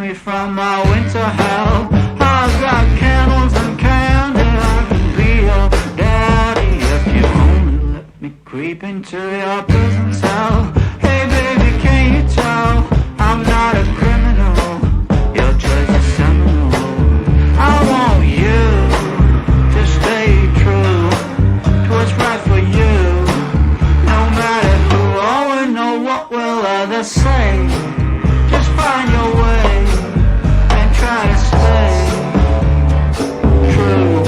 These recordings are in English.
me from my winter hell. I've got candles and candy, I can be your daddy if you only let me creep into your prison cell. Hey baby, can you tell I'm not a criminal? Your choice is seminal. I want you to stay true to what's right for you. No matter who or know what will others say, just find your way and try to stay true.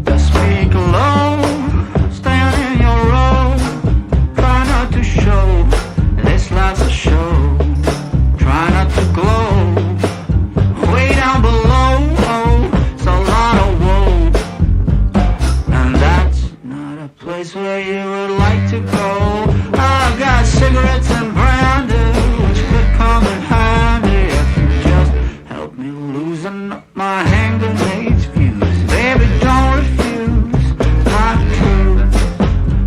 Just speak low, stand in your row, try not to show this life's a show. Try not to glow way down below. Oh, it's a lot of woe, and that's not a place where you would like to go. I've got cigarettes and brandy, which could come in handy if you just help me loosen up my hand grenades fuse. Baby, don't refuse my truth,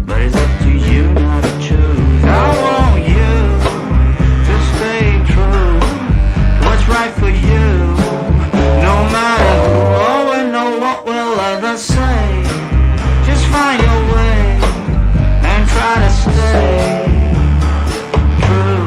but it's up to you not to choose. I want you to stay true to what's right for you. No matter who or know what will others say, just find your way and try to stay true.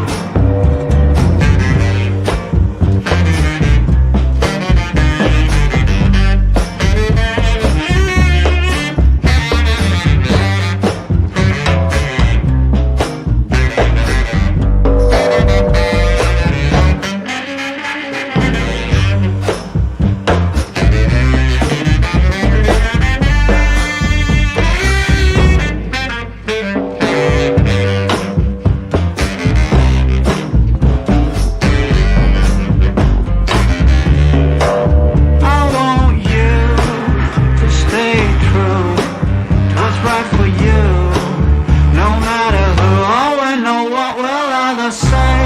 I want you to stay true to what's right for you. No matter who or know what will others say,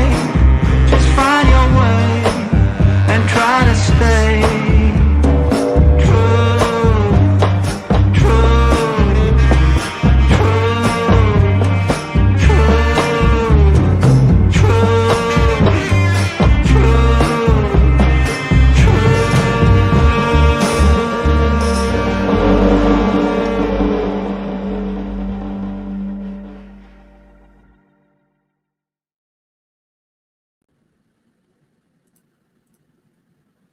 just find your way and try to stay true, true, true, true, true, true.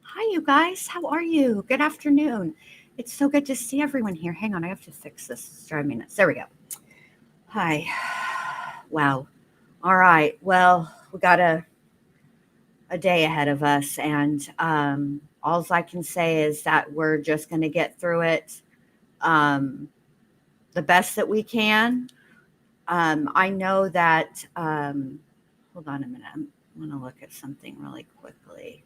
Hi, you guys. How are you? Good afternoon. It's so good to see everyone here. Hang on, I have to fix this. It's driving me nuts. There we go. Hi. Wow. All right. Well, we got a day ahead of us, and all I can say is that we're just going to get through it the best that we can. I know that. Hold on a minute. I want to look at something really quickly.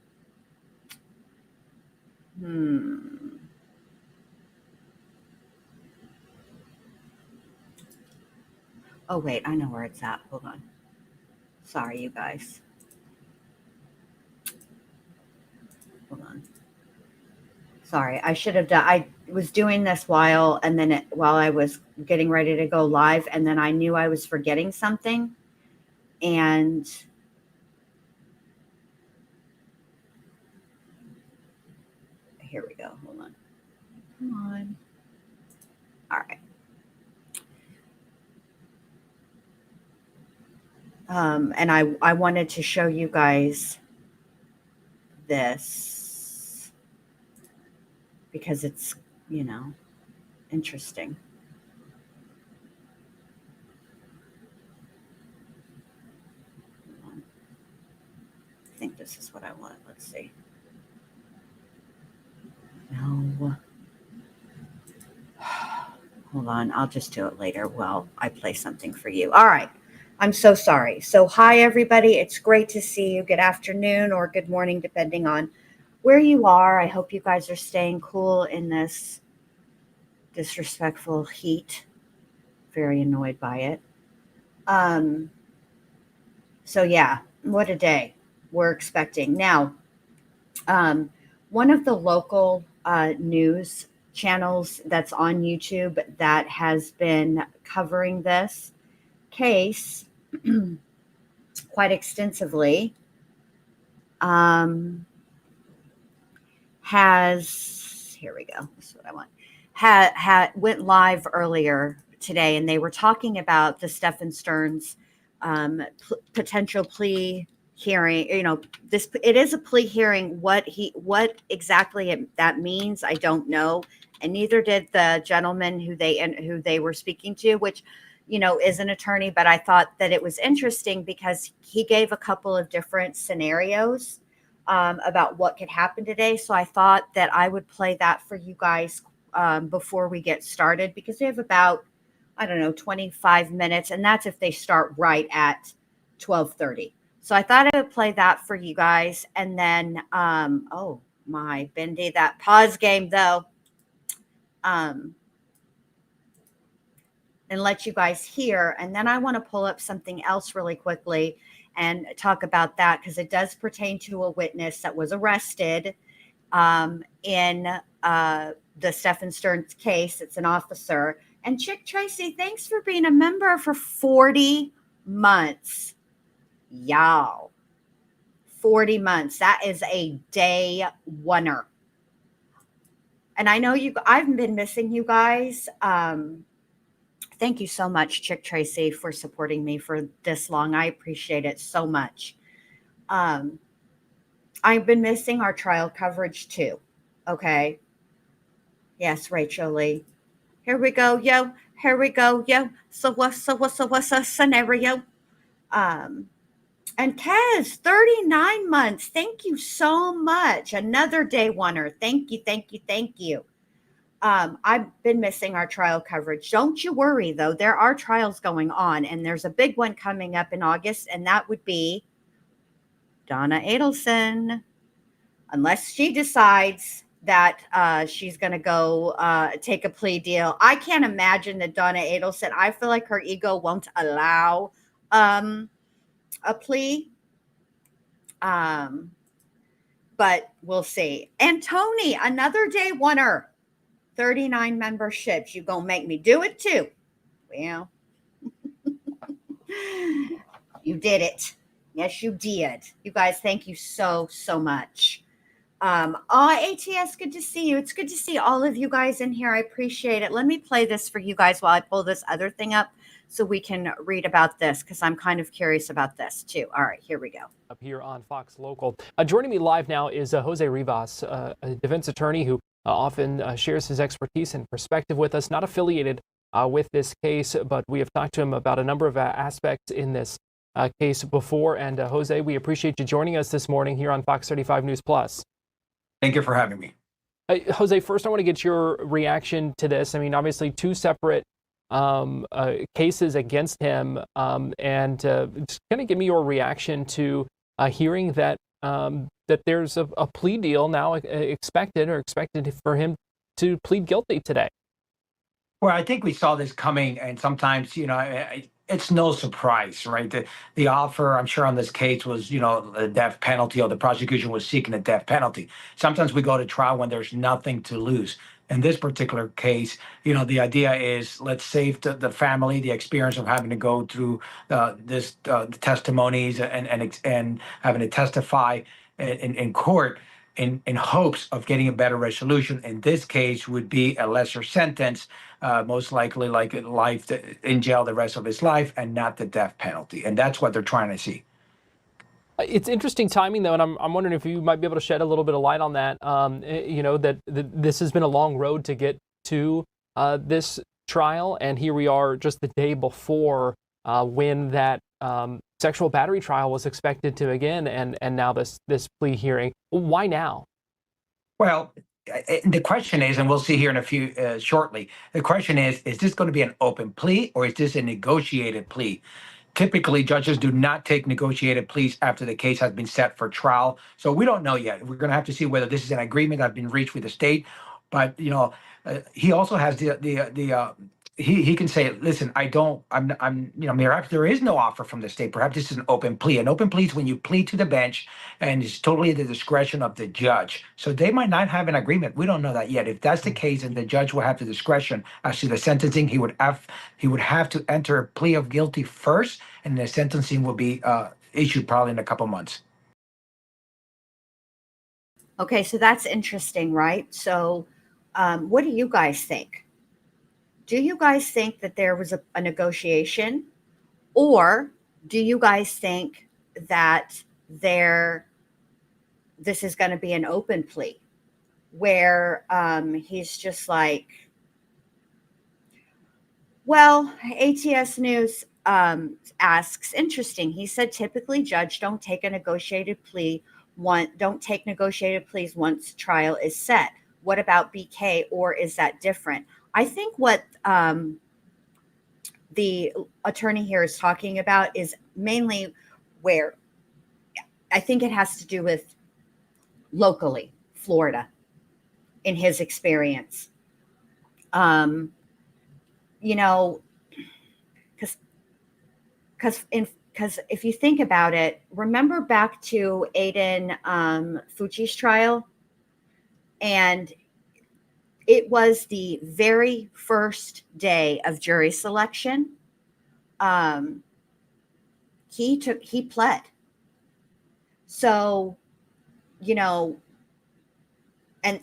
Oh, wait, I know where it's at. Hold on. Sorry, you guys. Hold on. Sorry, I should have done. I was doing this while I was getting ready to go live, and then I knew I was forgetting something, and here we go. Hold on. Come on. All right. And I wanted to show you guys this because it's, interesting. I think this is what I want. Let's see. No. Hold on. I'll just do it later while I play something for you. All right. I'm so sorry. So hi, everybody. It's great to see you. Good afternoon or good morning, depending on where you are. I hope you guys are staying cool in this disrespectful heat. Very annoyed by it. So yeah, what a day we're expecting. Now, um, one of the local news channels that's on YouTube that has been covering this case quite extensively um, has, here we go, this is what I want, went live earlier today, and they were talking about the Stephan Stearns potential plea hearing. This, it is a plea hearing. What exactly that means, I don't know, and neither did the gentleman who they were speaking to, which is an attorney. But I thought that it was interesting because he gave a couple of different scenarios about what could happen today. So I thought that I would play that for you guys before we get started, because we have about, I don't know, 25 minutes, and that's if they start right at 12:30. So I thought I would play that for you guys, and then oh my Bendy, that pause game though, and let you guys hear, and then I want to pull up something else really quickly and talk about that, because it does pertain to a witness that was arrested in the Stephan Stearns case. It's an officer. And Chick Tracy, thanks for being a member for 40 months. Y'all, 40 months. That is a day oneer. And I know I've been missing you guys. Thank you so much, Chick Tracy, for supporting me for this long. I appreciate it so much. I've been missing our trial coverage too. Okay. Yes, Rachel Lee. Here we go, yo. Here we go, yo. So what's a scenario? And Kez, 39 months. Thank you so much. Another day oneer. Thank you, thank you, thank you. I've been missing our trial coverage. Don't you worry, though. There are trials going on, and there's a big one coming up in August, and that would be Donna Adelson, unless she decides that she's going to go take a plea deal. I can't imagine that Donna Adelson, I feel like her ego won't allow a plea. But we'll see. And Tony, another day oneer. 39 memberships. You gonna make me do it too? Well, you did it. Yes, you did. You guys, thank you so much. ATS, good to see you. It's good to see all of you guys in here. I appreciate it. Let me play this for you guys while I pull this other thing up so we can read about this, because I'm kind of curious about this too. All right, here we go. Up here on Fox Local. Joining me live now is Jose Rivas, a defense attorney who often shares his expertise and perspective with us, not affiliated with this case, but we have talked to him about a number of aspects in this case before. And Jose, we appreciate you joining us this morning here on Fox 35 News Plus. Thank you for having me. Jose, first I want to get your reaction to this. I mean, obviously two separate cases against him, and just kind of give me your reaction to hearing that that there's a plea deal now expected for him to plead guilty today. Well, I think we saw this coming, and sometimes, it's no surprise, right? The offer, I'm sure, on this case was, the death penalty, or the prosecution was seeking a death penalty. Sometimes we go to trial when there's nothing to lose. In this particular case, the idea is, let's save the family the experience of having to go through the testimonies and having to testify in court in hopes of getting a better resolution. In this case, would be a lesser sentence, most likely like life in jail the rest of his life, and not the death penalty. And that's what they're trying to see. It's interesting timing, though, and I'm wondering if you might be able to shed a little bit of light on that. That this has been a long road to get to this trial, and here we are just the day before when that sexual battery trial was expected to begin, and now this plea hearing. Why now? Well, the question is, and we'll see here in a few shortly, the question is this going to be an open plea, or is this a negotiated plea? Typically, judges do not take negotiated pleas after the case has been set for trial. So we don't know yet. We're going to have to see whether this is an agreement that's been reached with the state. But he also has the he can say, listen, perhaps there is no offer from the state. Perhaps this is an open plea. An open plea is when you plead to the bench and it's totally at the discretion of the judge. So they might not have an agreement. We don't know that yet. If that's the case, and the judge will have the discretion as to the sentencing, he would have to enter a plea of guilty first, and the sentencing will be issued probably in a couple months. Okay, so that's interesting, right? So what do you guys think? Do you guys think that there was a negotiation, or do you guys think that this is going to be an open plea where he's just like, well, ATS News asks, interesting. He said typically judge don't take negotiated pleas once trial is set. What about BK, or is that different? I think what the attorney here is talking about is mainly where I think it has to do with locally, Florida, in his experience. Because if you think about it, remember back to Aiden Fucci's trial, and it was the very first day of jury selection. He pled. So, and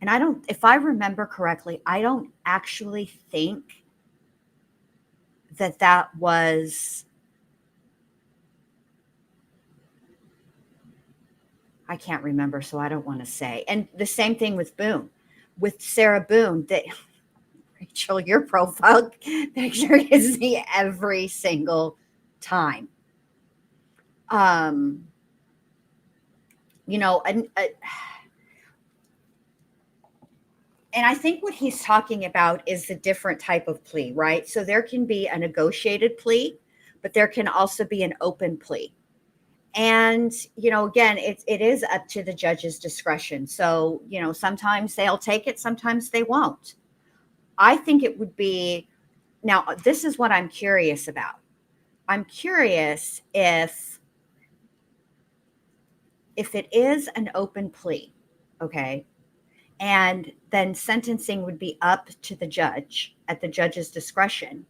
I don't, if I remember correctly, I don't actually think that was, I can't remember, so I don't want to say. And the same thing with Sarah Boone, that Rachel, your profile picture is me every single time. And I think what he's talking about is the different type of plea, right? So there can be a negotiated plea, but there can also be an open plea. And, again, it is up to the judge's discretion. So, sometimes they'll take it, sometimes they won't. I think it would be, now, this is what I'm curious about. I'm curious if it is an open plea, okay, and then sentencing would be up to the judge at the judge's discretion,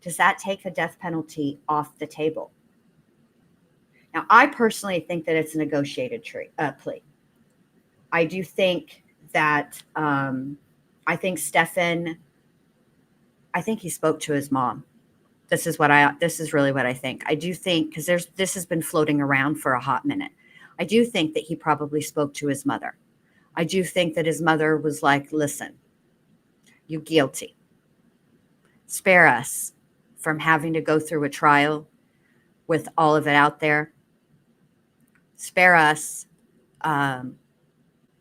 does that take the death penalty off the table? Now, I personally think that it's a negotiated plea. I do think that, I think Stephan, I think he spoke to his mom. This is really what I think. I do think, because this has been floating around for a hot minute. I do think that he probably spoke to his mother. I do think that his mother was like, listen, you guilty. Spare us from having to go through a trial with all of it out there. Spare us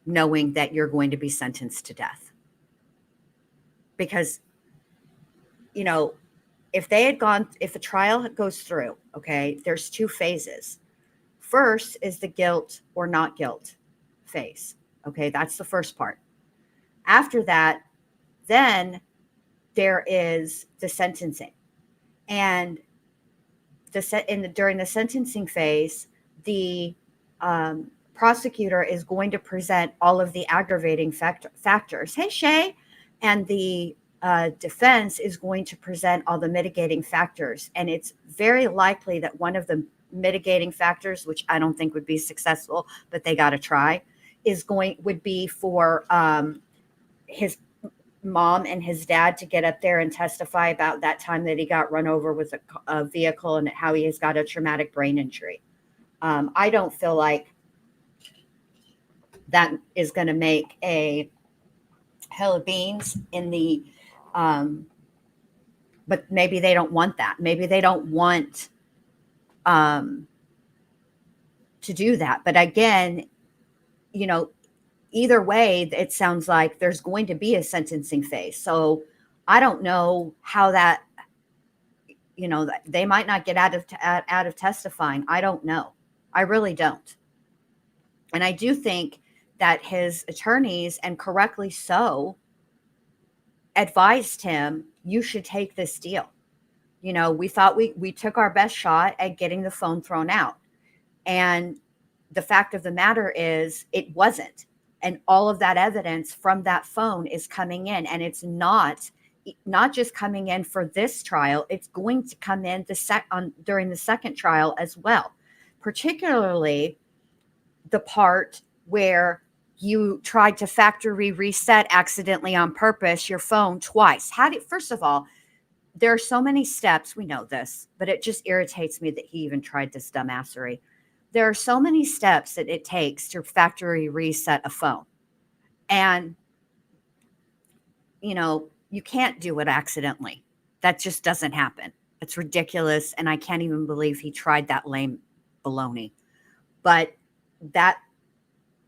knowing that you're going to be sentenced to death. Because, if a trial goes through, okay, there's two phases. First is the guilt or not guilt phase. Okay, that's the first part. After that, then there is the sentencing. And during the sentencing phase, the prosecutor is going to present all of the aggravating factors. Hey, Shay. And the defense is going to present all the mitigating factors. And it's very likely that one of the mitigating factors, which I don't think would be successful, but they got to try, would be for his mom and his dad to get up there and testify about that time that he got run over with a vehicle and how he has got a traumatic brain injury. I don't feel like that is going to make a hell of beans in the, but maybe they don't want that. Maybe they don't want to do that. But again, either way, it sounds like there's going to be a sentencing phase. So I don't know how that, they might not get out of testifying. I don't know. I really don't. And I do think that his attorneys, and correctly so, advised him, you should take this deal. We thought we took our best shot at getting the phone thrown out. And the fact of the matter is it wasn't. And all of that evidence from that phone is coming in, and it's not just coming in for this trial. It's going to come in during the second trial as well, particularly the part where you tried to factory reset accidentally on purpose your phone twice. First of all, there are so many steps. We know this, but it just irritates me that he even tried this dumbassery. There are so many steps that it takes to factory reset a phone. And, you can't do it accidentally. That just doesn't happen. It's ridiculous. And I can't even believe he tried that lame baloney. But that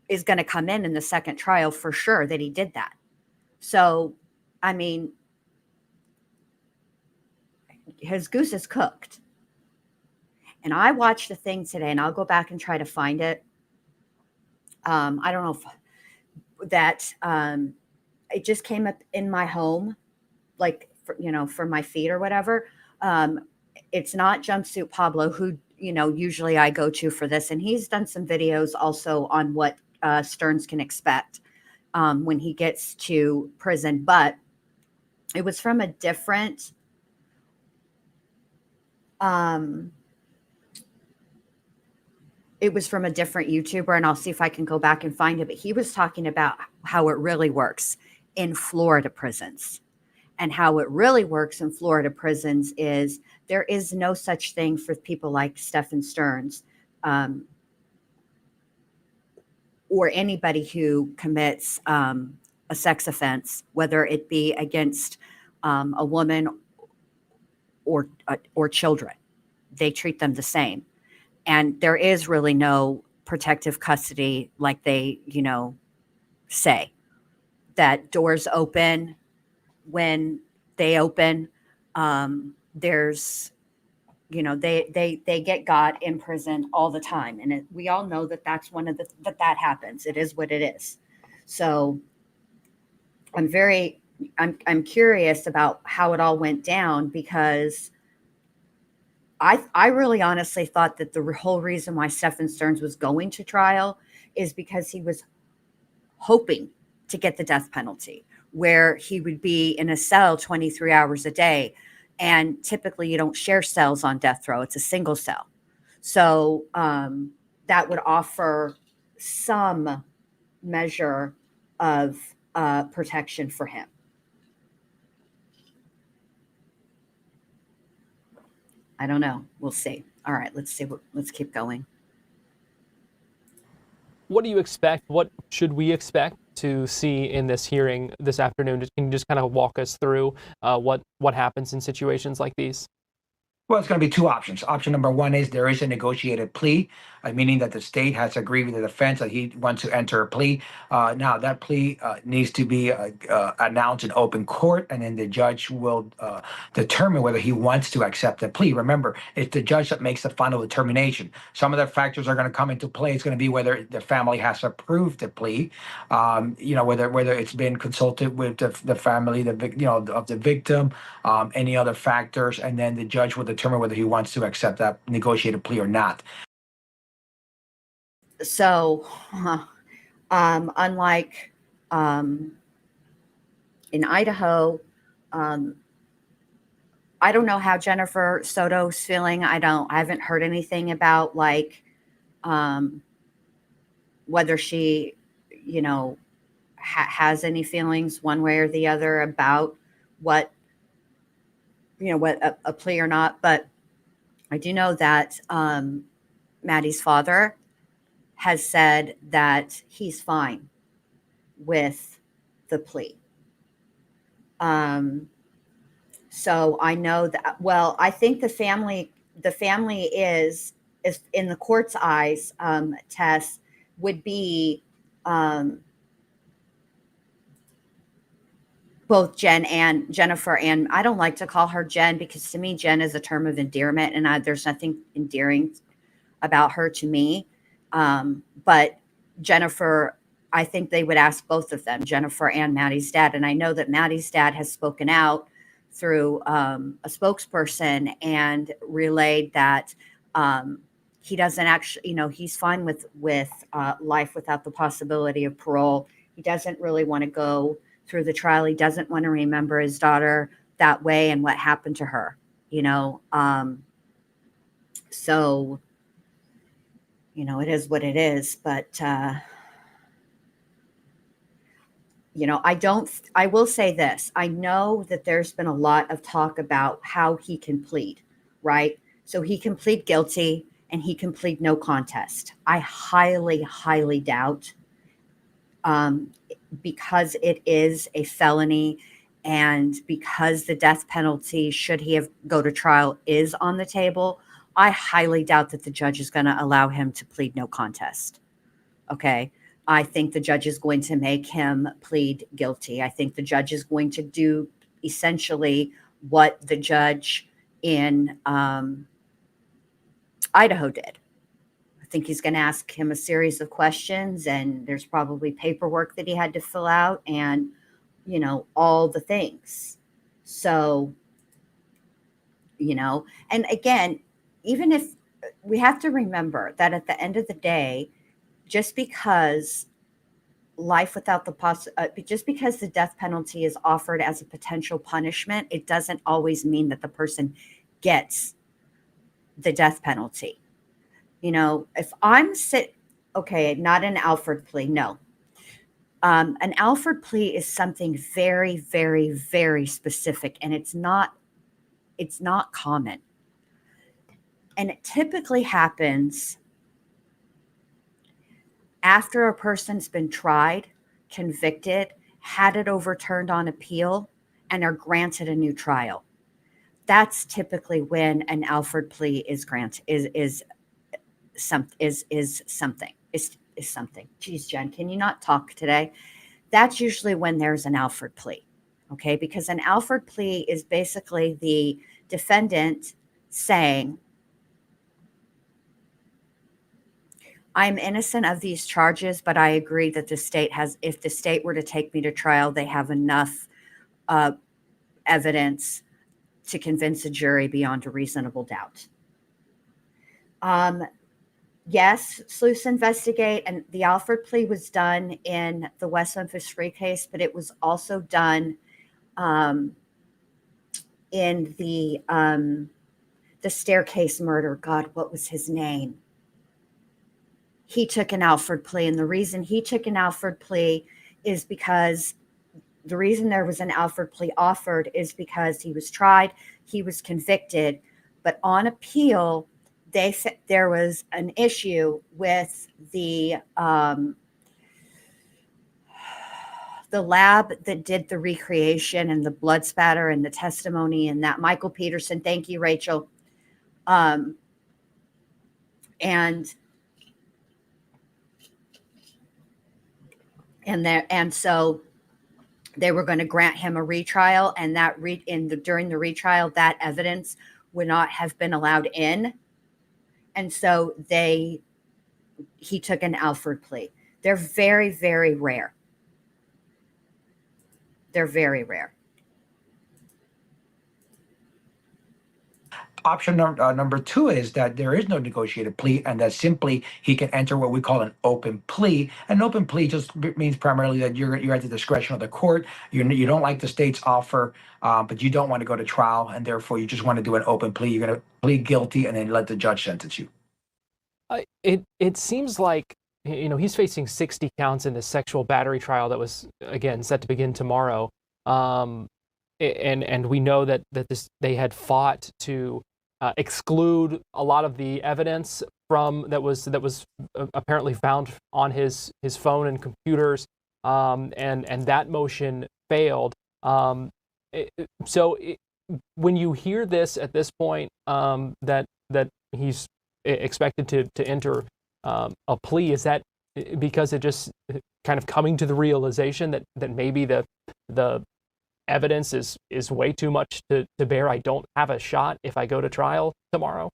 is going to come in the second trial for sure that he did that. So, I mean, his goose is cooked. And I watched the thing today, and I'll go back and try to find it. I don't know if that it just came up in my home, like, for my feed or whatever. It's not Jumpsuit Pablo, who, usually I go to for this. And he's done some videos also on what Stearns can expect when he gets to prison. But it was from a different YouTuber, and I'll see if I can go back and find it. But he was talking about how it really works in Florida prisons. And how it really works in Florida prisons is there is no such thing for people like Stephan Stearns or anybody who commits a sex offense, whether it be against a woman or children. They treat them the same. And there is really no protective custody like they, say. That doors open when they open. There's, they get got in prison all the time. And we all know that that's that happens. It is what it is. So I'm curious about how it all went down, because I really honestly thought that the whole reason why Stephan Stearns was going to trial is because he was hoping to get the death penalty, where he would be in a cell 23 hours a day. And typically you don't share cells on death row. It's a single cell. So that would offer some measure of protection for him. I don't know. We'll see. All right, let's keep going. What do you expect? What should we expect to see in this hearing this afternoon? Can you just kind of walk us through what happens in situations like these? Well, it's going to be two options. Option number one is there is a negotiated plea, meaning that the state has agreed with the defense that he wants to enter a plea. Now, that plea needs to be announced in open court, and then the judge will determine whether he wants to accept the plea. Remember, it's the judge that makes the final determination. Some of the factors are going to come into play. It's going to be whether the family has approved the plea, whether it's been consulted with the family, of the victim, any other factors, and then the judge will determine whether he wants to accept that negotiated plea or not. So, unlike in Idaho, I don't know how Jennifer Soto's feeling. I haven't heard anything about whether she, has any feelings one way or the other about what a plea or not. But I do know that Maddie's father has said that he's fine with the plea. So I know that, well, I think the family is in the court's eyes, Tess, would be both Jen and Jennifer. And I don't like to call her Jen, because to me, Jen is a term of endearment, and there's nothing endearing about her to me. But Jennifer I think they would ask both of them, Jennifer and Maddie's dad. And I know that Maddie's dad has spoken out through a spokesperson and relayed that he doesn't actually, he's fine with life without the possibility of parole. He doesn't really want to go through the trial. He doesn't want to remember his daughter that way and what happened to her, so, it is what it is. But, I will say this. I know that there's been a lot of talk about how he can plead, right? So he can plead guilty and he can plead no contest. I highly, highly doubt, because it is a felony and because the death penalty, should he go to trial, is on the table. I highly doubt that the judge is going to allow him to plead no contest. Okay. I think the judge is going to make him plead guilty. I think the judge is going to do essentially what the judge in Idaho did. I think he's going to ask him a series of questions, and there's probably paperwork that he had to fill out and, all the things. So, and again, even if we have to remember that at the end of the day, just because just because the death penalty is offered as a potential punishment, it doesn't always mean that the person gets the death penalty. If I'm not an Alford plea, no. An Alford plea is something very, very, very specific, and it's not common. And it typically happens after a person's been tried, convicted, had it overturned on appeal, and are granted a new trial. That's typically when an Alford plea is granted. Is something. Geez, Jen, can you not talk today? That's usually when there's an Alford plea. Okay, because an Alford plea is basically the defendant saying, I'm innocent of these charges, but I agree that if the state were to take me to trial, they have enough evidence to convince a jury beyond a reasonable doubt. Yes, sleuths investigate, and the Alford plea was done in the West Memphis Free case, but it was also done in the staircase murder. God, what was his name? He took an Alford plea, and the reason he took an Alford plea is because the reason there was an Alford plea offered is because he was tried, he was convicted, but on appeal, there was an issue with the lab that did the recreation and the blood spatter and the testimony and that. Michael Peterson, thank you, Rachel. And so they were going to grant him a retrial, and that during the retrial, that evidence would not have been allowed in. And so he took an Alford plea. They're very, very rare. They're very rare. Option number two is that there is no negotiated plea, and that simply he can enter what we call an open plea. An open plea just means primarily that you're at the discretion of the court. You don't like the state's offer, but you don't want to go to trial, and therefore you just want to do an open plea. You're going to plead guilty and then let the judge sentence you. It seems like he's facing 60 counts in this sexual battery trial that was again set to begin tomorrow. And we know that they had fought to exclude a lot of the evidence that was apparently found on his phone and computers, and that motion failed. So when you hear this at this point, that he's expected to enter a plea, is that because it just kind of coming to the realization that maybe the evidence is way too much to bear? I don't have a shot if I go to trial tomorrow.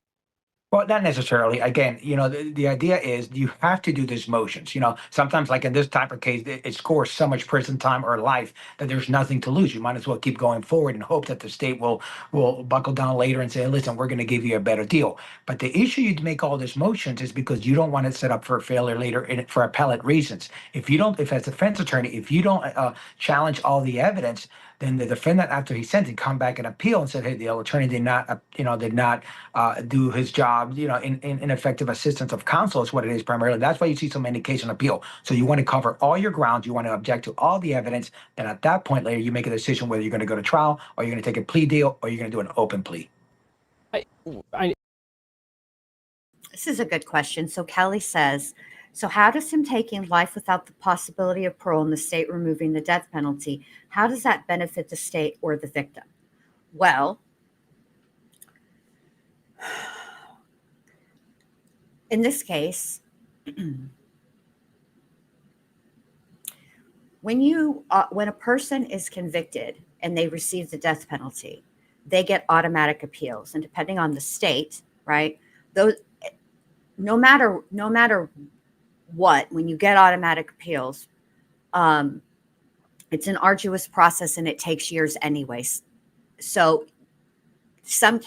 Well, not necessarily. Again, the idea is you have to do these motions. Sometimes, like in this type of case, it scores so much prison time or life that there's nothing to lose. You might as well keep going forward and hope that the state will buckle down later and say, "Listen, we're going to give you a better deal." But the issue you make all these motions is because you don't want it set up for failure later for appellate reasons. If as a defense attorney, if you don't challenge all the evidence, then the defendant, after he's sentenced, come back and appeal and said, "Hey, the attorney did not do his job, in effective assistance of counsel is what it is primarily. That's why you see so many cases on appeal. So you want to cover all your grounds. You want to object to all the evidence. Then at that point later, you make a decision whether you're going to go to trial or you're going to take a plea deal or you're going to do an open plea. I This is a good question. So Kelly says, so how does him taking life without the possibility of parole and the state removing the death penalty, how does that benefit the state or the victim? Well, in this case, when a person is convicted and they receive the death penalty, they get automatic appeals, and depending on the state, right? Those no matter what, when you get automatic appeals, it's an arduous process and it takes years anyways. So some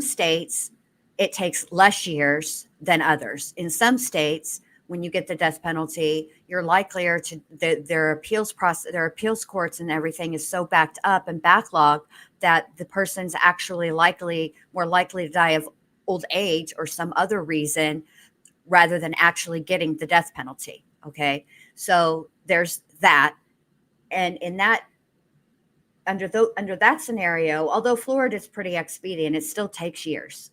states, it takes less years than others. In some states, when you get the death penalty, you're likelier to their appeals process, their appeals courts and everything is so backed up and backlogged that the person's actually more likely to die of old age or some other reason rather than actually getting the death penalty. Okay. So there's that. And in that, under that scenario, although Florida is pretty expedient, it still takes years.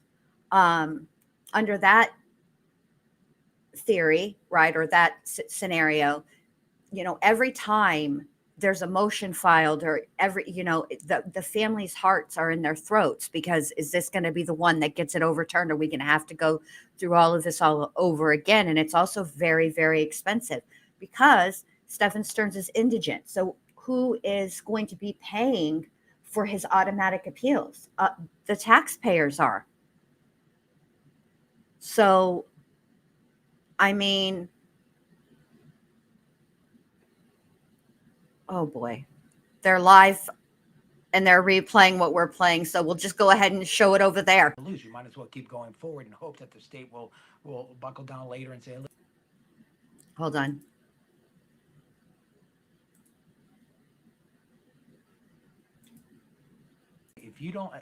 Under that theory, right, or that scenario, every time there's a motion filed or the family's hearts are in their throats because is this going to be the one that gets it overturned? Are we going to have to go through all of this all over again? And it's also very, very expensive because Stephan Stearns is indigent. So who is going to be paying for his automatic appeals? The taxpayers are. So, I mean, oh boy, they're live and they're replaying what we're playing. So we'll just go ahead and show it over there. You might as well keep going forward and hope that the state will buckle down later and say, hold on. If you don't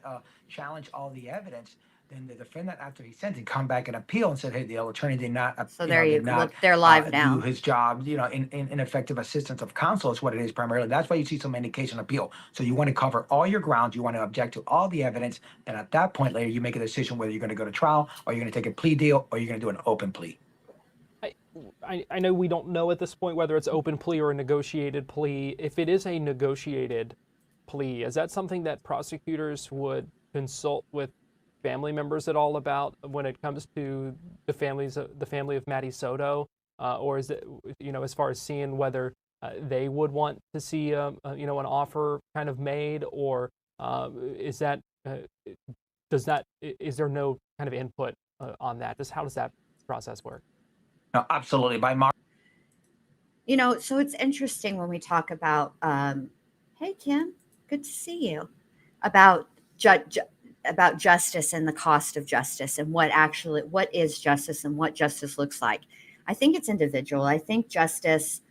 challenge all the evidence, then the defendant, after he's sentenced, come back and appeal and said, "Hey, the attorney did not." So there you go. Look, they're live now. Do his job, in effective assistance of counsel is what it is primarily. That's why you see so many cases on appeal. So you want to cover all your grounds. You want to object to all the evidence. Then at that point later, you make a decision whether you're going to go to trial or you're going to take a plea deal or you're going to do an open plea. I know we don't know at this point whether it's open plea or a negotiated plea. If it is a negotiated plea, is that something that prosecutors would consult with family members at all about when it comes to the family of Matty Soto, or is it, as far as seeing whether they would want to see an offer kind of made, or is there no kind of input on that? How does that process work? No, absolutely. So it's interesting when we talk about, hey Kim, good to see you, about justice and the cost of justice and what is justice and what justice looks like. I think it's individual. I think justice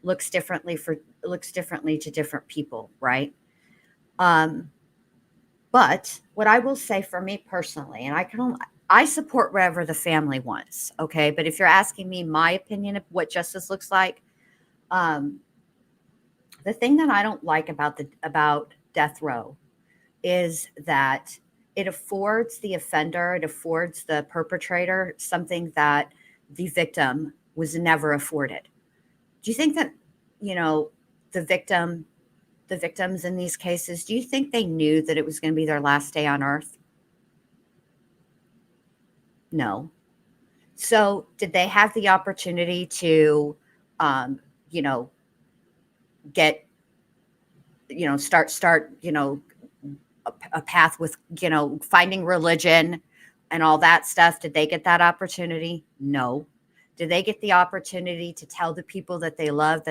looks differently to different people, right? But what I will say for me personally, and I support wherever the family wants, okay? But if you're asking me my opinion of what justice looks like, the thing that I don't like about death row is that it affords the offender, it affords the perpetrator something that the victim was never afforded. Do you think that, the victims in these cases, do you think they knew that it was going to be their last day on earth? No. So did they have the opportunity to, get, start, a path with, finding religion and all that stuff. Did they get that opportunity? No. Did they get the opportunity to tell the people that they love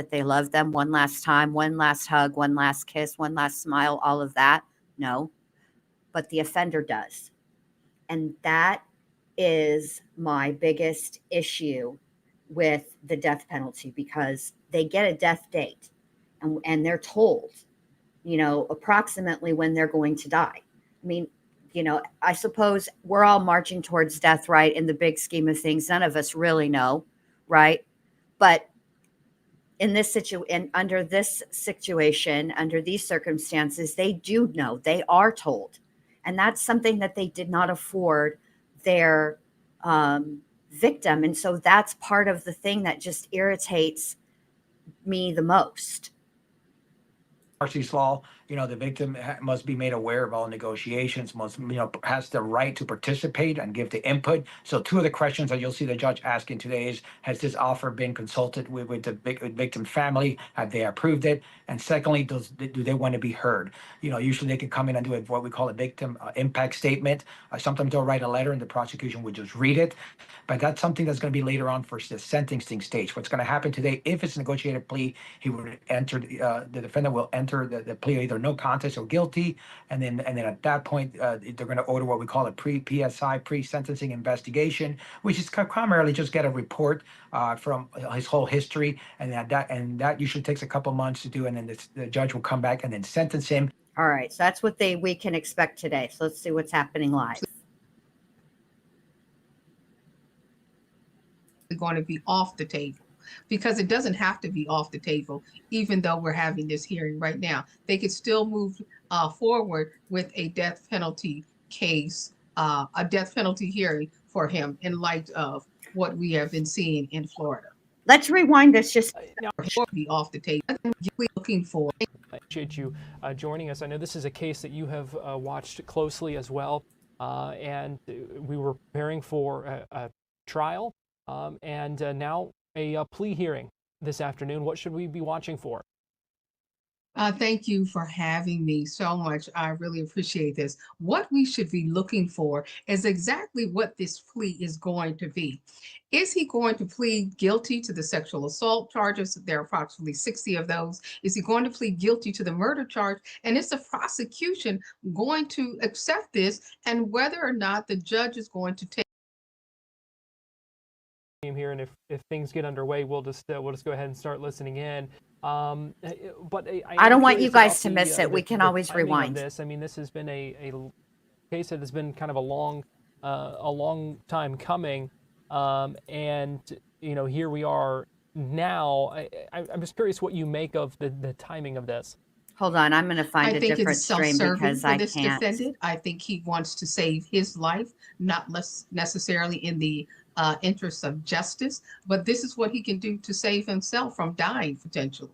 them one last time, one last hug, one last kiss, one last smile, all of that? No. But the offender does. And that is my biggest issue with the death penalty, because they get a death date and they're told, approximately when they're going to die. I mean, I suppose we're all marching towards death, right? In the big scheme of things, none of us really know, right? But in this situation, under this situation, under these circumstances, they do know, they are told. And that's something that they did not afford their victim. And so that's part of the thing that just irritates me the most. Marcy's law, the victim must be made aware of all negotiations, must, has the right to participate and give the input. So two of the questions that you'll see the judge asking today is, has this offer been consulted with the victim family? Have they approved it? And secondly, do they want to be heard? Usually they can come in and do what we call a victim impact statement. Sometimes they'll write a letter and the prosecution would just read it. But that's something that's going to be later on for the sentencing stage. What's going to happen today, if it's a negotiated plea, he would enter, the defendant will enter the plea either no contest or guilty, and then at that point they're going to order what we call a pre-PSI, pre-sentencing investigation, which is primarily just get a report from his whole history, and that usually takes a couple months to do, and then the judge will come back and then sentence him. All right, so that's what we can expect today. So let's see what's happening live. Going to be off the table, because it doesn't have to be off the table. Even though we're having this hearing right now, they could still move forward with a death penalty case, a death penalty hearing for him in light of what we have been seeing in Florida. Let's rewind this just Now, Be off the table. We're looking for. I appreciate you joining us. I know this is a case that you have watched closely as well, and we were preparing for a trial, and now a plea hearing this afternoon. What should we be watching for? Thank you for having me so much. I really appreciate this. What we should be looking for is exactly what this plea is going to be. Is he going to plead guilty to the sexual assault charges? There are approximately 60 of those. Is he going to plead guilty to the murder charge? And is the prosecution going to accept this? And whether or not the judge is going to take Here, and if things get underway, we'll just go ahead and start listening in. But I don't want you guys to miss it. We can always rewind this. I mean, this has been a case that has been kind of a long time coming, and here we are now. I'm just curious what you make of the timing of this. Hold on, I'm going to find I a think different it's stream self-serving because for I this can't. defendant. I think he wants to save his life, not less necessarily in the interest of justice, but this is what he can do to save himself from dying potentially.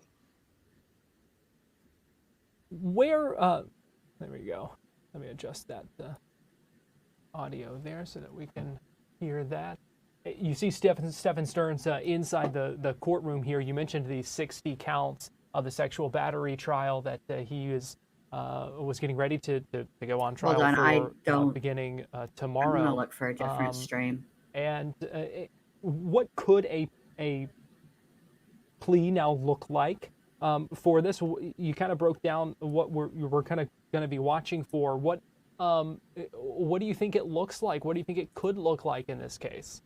Where, there we go. Let me adjust that audio there so that we can hear that. You see Stephan Stearns inside the courtroom here. You mentioned the 60 counts of the sexual battery trial that he was getting ready to go on trial for beginning tomorrow. I'm going to look for a different stream. And what could a plea now look like for this? You kind of broke down what we're kind of going to be watching for. What do you think it looks like? What do you think it could look like in this case?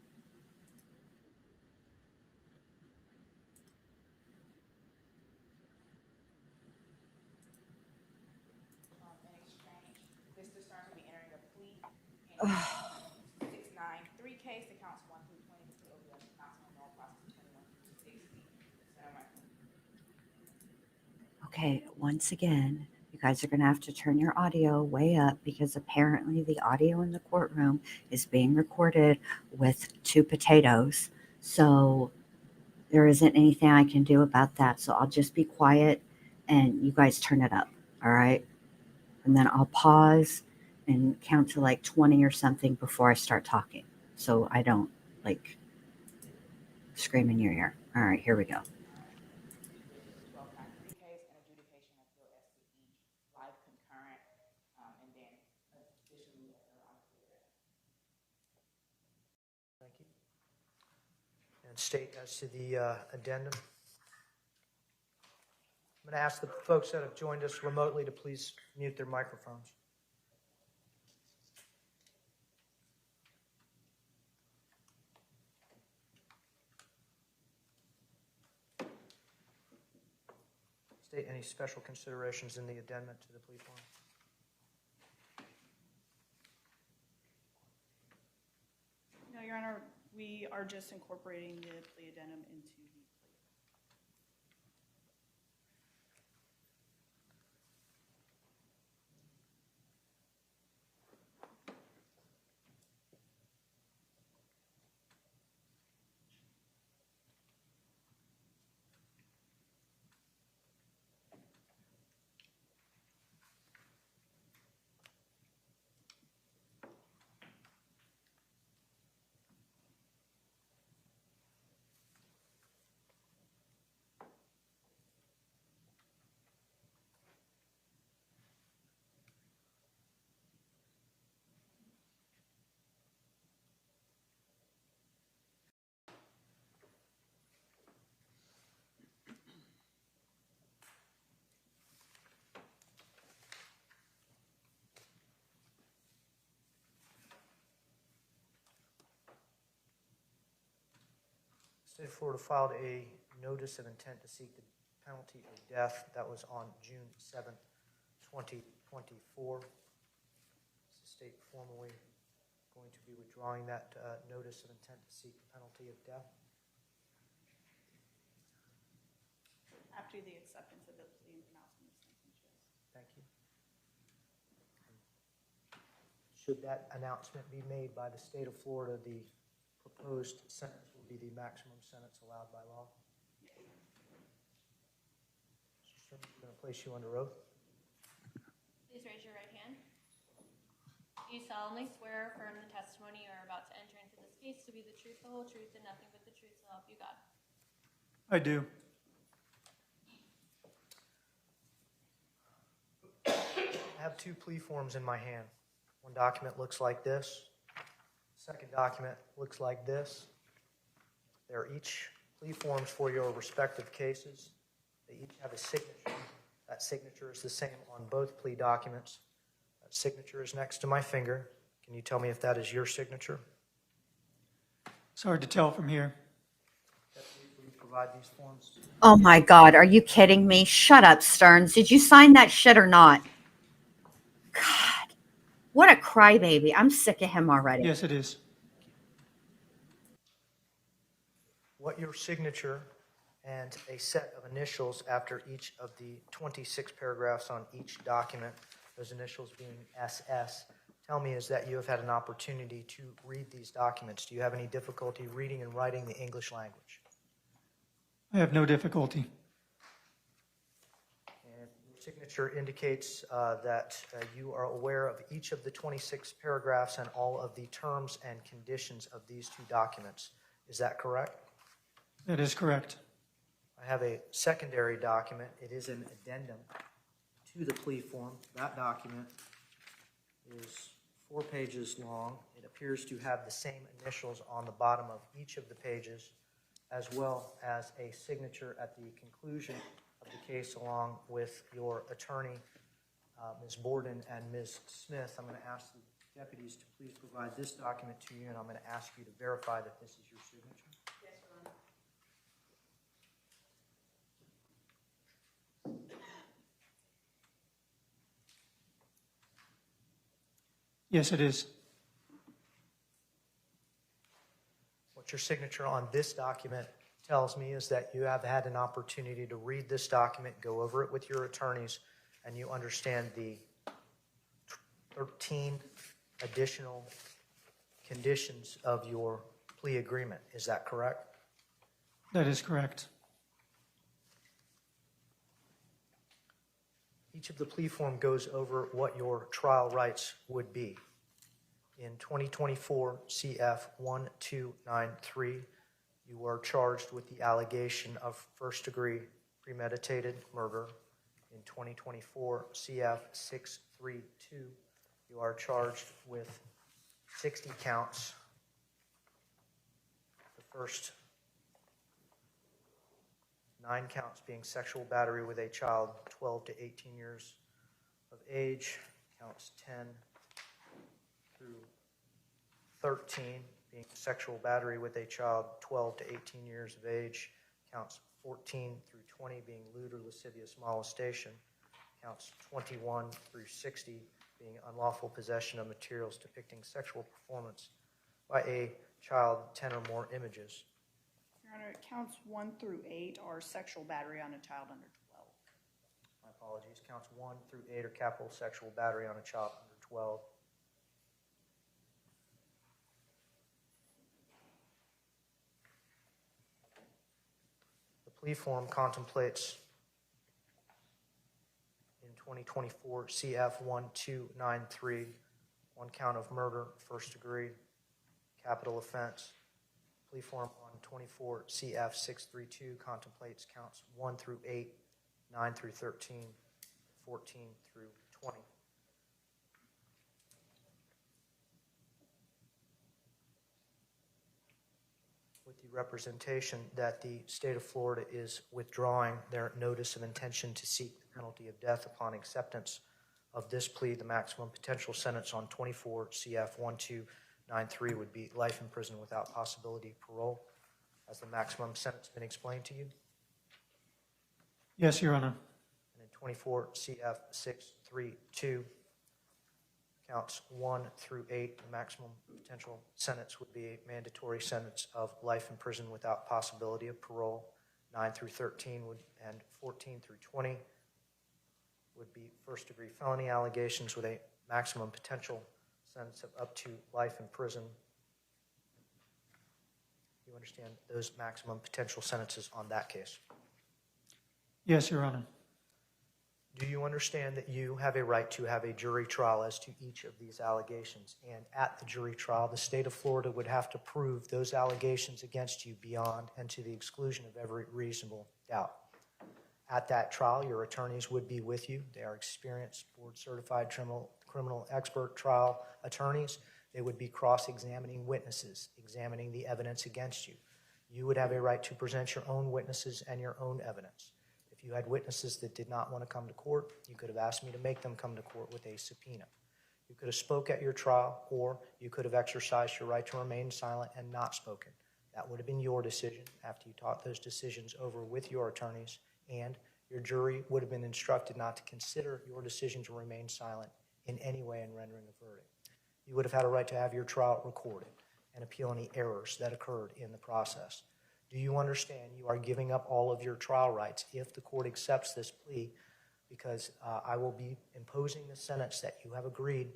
Okay, once again, you guys are going to have to turn your audio way up because apparently the audio in the courtroom is being recorded with two potatoes. So there isn't anything I can do about that. So I'll just be quiet and you guys turn it up. All right. And then I'll pause and count to like 20 or something before I start talking. So I don't like scream in your ear. All right, here we go. And state as to the addendum. I'm going to ask the folks that have joined us remotely to please mute their microphones. State any special considerations in the addendum to the plea form. No, Your Honor, we are just incorporating the plea addendum into the plea. State of Florida filed a notice of intent to seek the penalty of death. That was on June 7th, 2024. Is the state formally going to be withdrawing that notice of intent to seek the penalty of death? After the acceptance of the plea and pronouncement of sentence, yes. Thank you. Should that announcement be made by the state of Florida, the proposed sentence will be the maximum sentence allowed by law? Mr. Stern, I'm going to place you under oath. Please raise your right hand. Do you solemnly swear or affirm the testimony you are about to enter into this case to be the truth, the whole truth, and nothing but the truth, so help you God? I do. I have two plea forms in my hand. One document looks like this. Second document looks like this. They're each plea forms for your respective cases. They each have a signature. That signature is the same on both plea documents. That signature is next to my finger. Can you tell me if that is your signature? It's hard to tell from here. Will you provide these forms? Oh my God, are you kidding me? Shut up, Stearns. Did you sign that shit or not? God, what a crybaby. I'm sick of him already. Yes, it is. What your signature and a set of initials after each of the 26 paragraphs on each document, those initials being SS, tell me is that you have had an opportunity to read these documents. Do you have any difficulty reading and writing the English language? I have no difficulty. And your signature indicates that you are aware of each of the 26 paragraphs and all of the terms and conditions of these two documents. Is that correct? That is correct. I have a secondary document. It is an addendum to the plea form. That document is 4 pages long. It appears to have the same initials on the bottom of each of the pages, as well as a signature at the conclusion of the case along with your attorney, Ms. Borden and Ms. Smith. I'm going to ask the deputies to please provide this document to you, and I'm going to ask you to verify that this is your signature. Yes, Your Honor. Yes, it is. What your signature on this document tells me is that you have had an opportunity to read this document, go over it with your attorneys, and you understand the 13 additional conditions of your plea agreement. Is that correct? That is correct. Each of the plea form goes over what your trial rights would be. In 2024 CF 1293, you are charged with the allegation of first-degree premeditated murder. In 2024 CF 632, you are charged with 60 counts. The first 9 counts being sexual battery with a child 12 to 18 years of age, counts 10 through 13 being sexual battery with a child 12 to 18 years of age, counts 14 through 20 being lewd or lascivious molestation, counts 21 through 60 being unlawful possession of materials depicting sexual performance by a child, 10 or more images. Your Honor, counts 1 through 8 are sexual battery on a child under 12. My apologies. Counts 1 through 8 are capital sexual battery on a child under 12. The plea form contemplates in 2024 CF 1293 one count of murder, first degree, capital offense. Plea form on 24 CF 632 contemplates counts 1 through 8, 9 through 13, 14 through 20. With the representation that the state of Florida is withdrawing their notice of intention to seek the penalty of death upon acceptance of this plea, the maximum potential sentence on 24 CF 1293 would be life in prison without possibility of parole. Has the maximum sentence been explained to you? Yes, Your Honor. And in 24 CF 632, counts 1 through 8, the maximum potential sentence would be a mandatory sentence of life in prison without possibility of parole. 9 through 13 and 14 through 20 would be first degree felony allegations with a maximum potential sentence of up to life in prison. You understand those maximum potential sentences on that case? Yes, Your Honor. Do you understand that you have a right to have a jury trial as to each of these allegations? And at the jury trial, the state of Florida would have to prove those allegations against you beyond and to the exclusion of every reasonable doubt. At that trial, your attorneys would be with you. They are experienced, board-certified criminal expert trial attorneys. They would be cross-examining witnesses, examining the evidence against you. You would have a right to present your own witnesses and your own evidence. If you had witnesses that did not want to come to court, you could have asked me to make them come to court with a subpoena. You could have spoke at your trial, or you could have exercised your right to remain silent and not spoken. That would have been your decision after you talked those decisions over with your attorneys, and your jury would have been instructed not to consider your decision to remain silent in any way in rendering a verdict. You would have had a right to have your trial recorded and appeal any errors that occurred in the process. Do you understand you are giving up all of your trial rights if the court accepts this plea? Because I will be imposing the sentence that you have agreed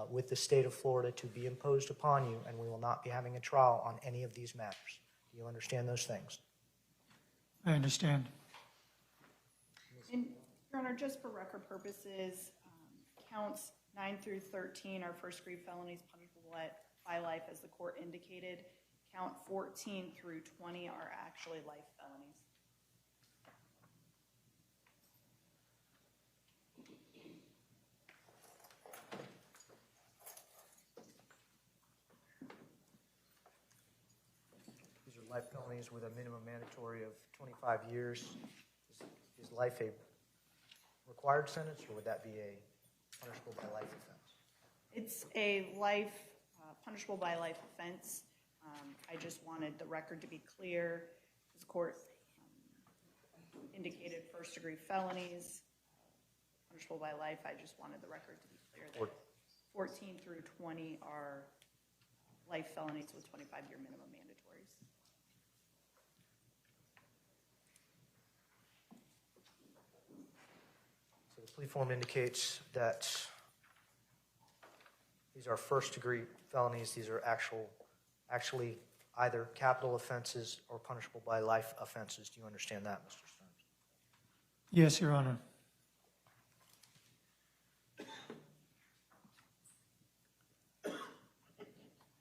with the state of Florida to be imposed upon you, and we will not be having a trial on any of these matters. Do you understand those things? I understand. And, Your Honor, just for record purposes, counts 9 through 13 are first-degree felonies punishable by life, as the court indicated. Count 14 through 20 are actually life felonies. These are life felonies with a minimum mandatory of 25 years. Is life a required sentence, or would that be a punishable by life offense? It's a life, punishable by life offense. I just wanted the record to be clear. The court indicated first-degree felonies, punishable by life. I just wanted the record to be clear that 14 through 20 are life felonies with 25-year minimum mandatories. So the plea form indicates that these are first-degree felonies. These are actually either capital offenses or punishable by life offenses. Do you understand that, Mr. Stearns? Yes, Your Honor.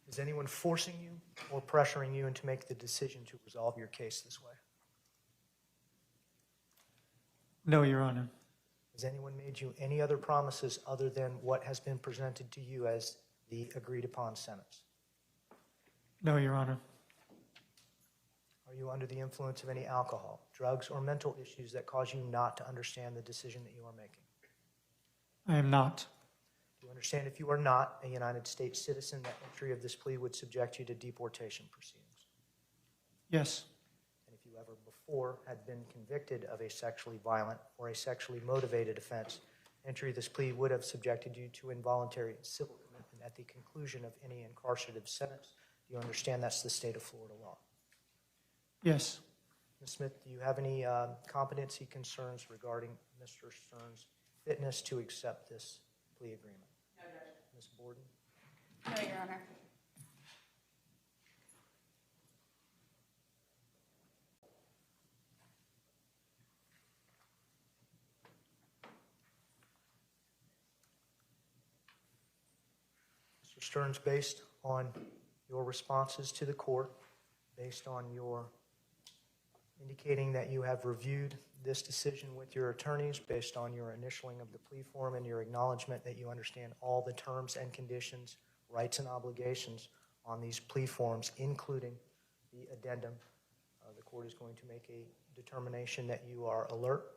Is anyone forcing you or pressuring you into make the decision to resolve your case this way? No, Your Honor. Has anyone made you any other promises other than what has been presented to you as the agreed-upon sentence? No, Your Honor. Are you under the influence of any alcohol, drugs, or mental issues that cause you not to understand the decision that you are making? I am not. Do you understand if you are not a United States citizen, that entry of this plea would subject you to deportation proceedings? Yes. And if you ever before had been convicted of a sexually violent or a sexually motivated offense, entry of this plea would have subjected you to involuntary civil commitment at the conclusion of any incarcerative sentence. Do you understand that's the state of Florida law? Yes. Ms. Smith, do you have any competency concerns regarding Mr. Stern's fitness to accept this plea agreement? No, Judge. Ms. Borden? No, Your Honor. Mr. Stearns, based on your responses to the court, based on your indicating that you have reviewed this decision with your attorneys, based on your initialing of the plea form and your acknowledgement that you understand all the terms and conditions, rights and obligations on these plea forms, including the addendum, the court is going to make a determination that you are alert,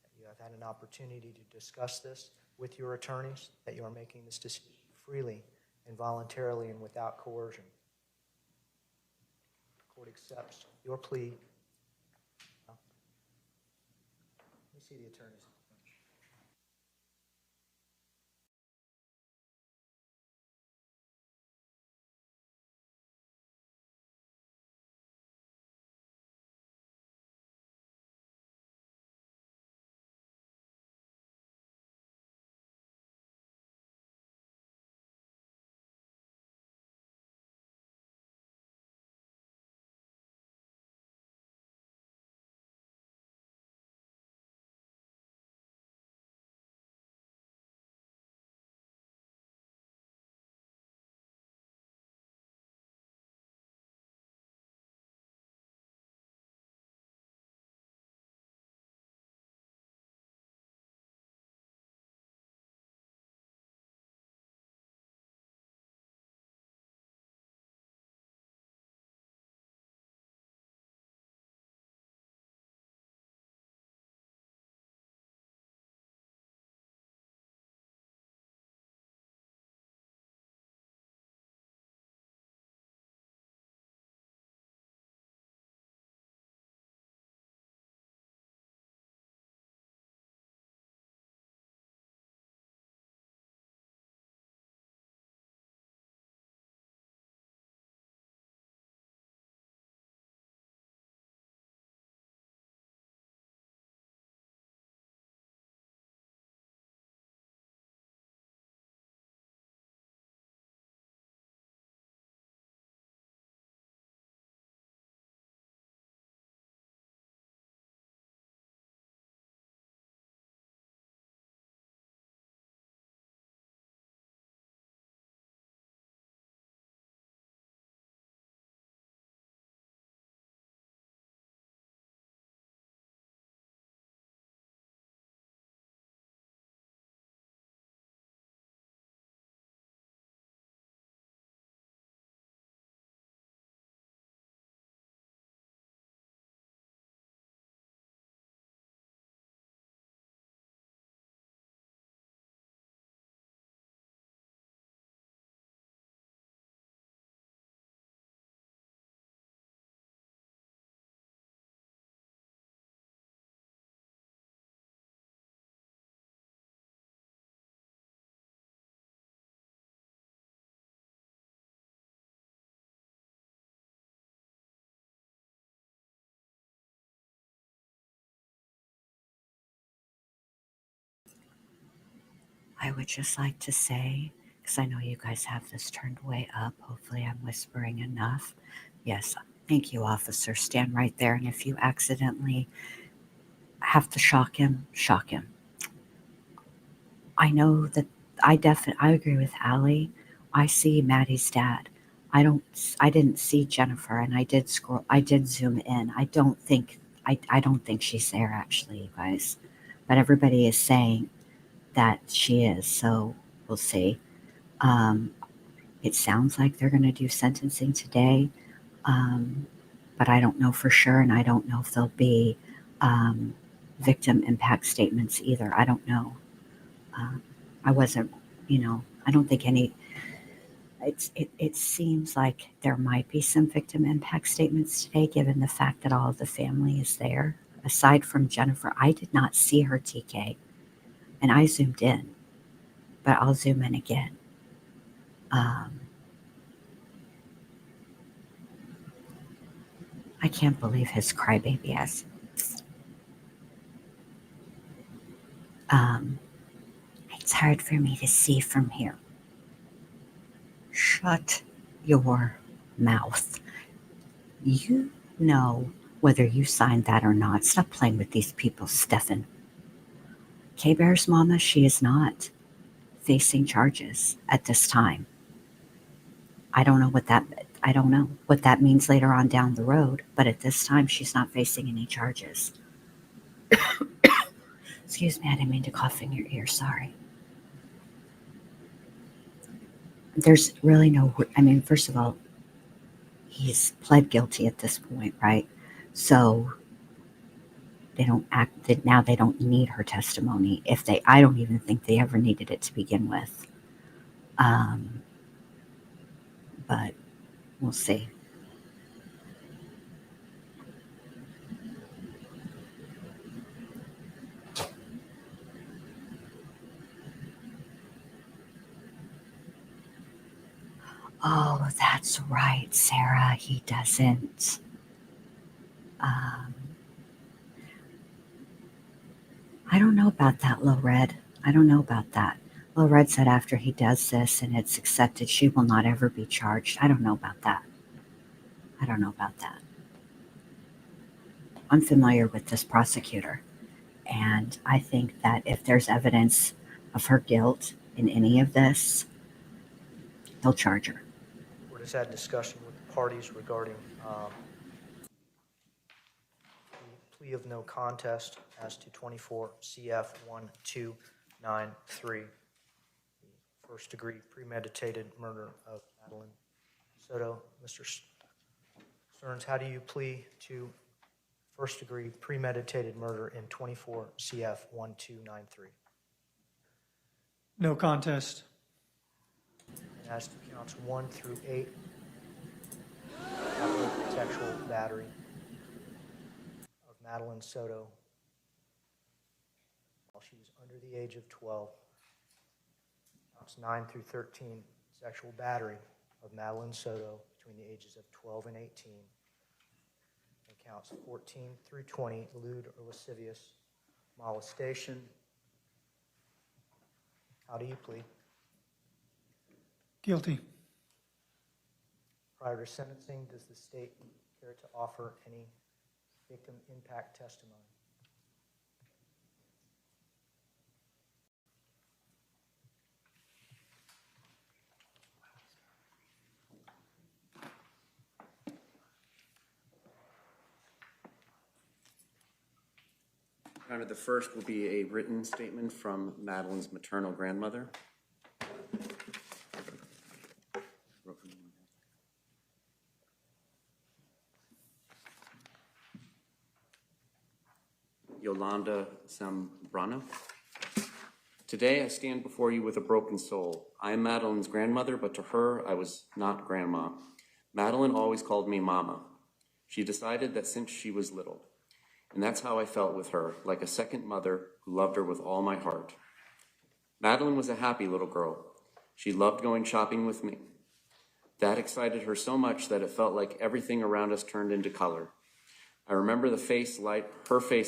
that you have had an opportunity to discuss this with your attorneys, that you are making this decision freely and voluntarily and without coercion. The court accepts your plea. Let me see the attorneys. I would just like to say, because I know you guys have this turned way up, hopefully I'm whispering enough. Yes, thank you, officer. Stand right there, and if you accidentally have to shock him, shock him. I know that I agree with Allie. I see Maddie's dad. I didn't see Jennifer, and I did zoom in. I don't think she's there actually, you guys. But everybody is saying that she is, so we'll see. It sounds like they're going to do sentencing today. Um, but I don't know for sure, and I don't know if there'll be victim impact statements either. I don't know. I wasn't, I don't think any. It seems like there might be some victim impact statements today, given the fact that all of the family is there. Aside from Jennifer, I did not see her, TK, and I zoomed in, but I'll zoom in again. I can't believe his crybaby ass. It's hard for me to see from here. Shut your mouth. You know whether you signed that or not. Stop playing with these people, Stephan. K-Bear's mama, she is not facing charges at this time. I don't know what that means later on down the road, but at this time she's not facing any charges. Excuse me, I didn't mean to cough in your ear, sorry. There's really no, first of all, he's pled guilty at this point, right? So now they don't need her testimony. I don't even think they ever needed it to begin with. But we'll see. Oh, that's right, Sarah. He doesn't. I don't know about that, Lil Red. I don't know about that. Lil Red said after he does this and it's accepted, she will not ever be charged. I don't know about that. I'm familiar with this prosecutor, and I think that if there's evidence of her guilt in any of this, they'll charge her. Court has had discussion with the parties regarding the plea of no contest as to 24 CF 1293, the first degree premeditated murder of Madeline Soto. Mr. Stearns, how do you plea to first degree premeditated murder in 24 CF 1293? No contest. And as to counts 1 through 8, capital sexual battery of Madeline Soto while she was under the age of 12. Counts 9 through 13, sexual battery of Madeline Soto between the ages of 12 and 18. And counts 14 through 20, lewd or lascivious molestation. How do you plead? Guilty. Prior to sentencing, does the state care to offer any victim impact testimony? Your Honor, the first will be a written statement from Madeline's maternal grandmother. Yolanda Zambrano. Today I stand before you with a broken soul. I am Madeline's grandmother, but to her I was not grandma. Madeline always called me Mama. She decided that since she was little. And that's how I felt with her, like a second mother who loved her with all my heart. Madeline was a happy little girl. She loved going shopping with me. That excited her so much that it felt like everything around us turned into color. I remember her face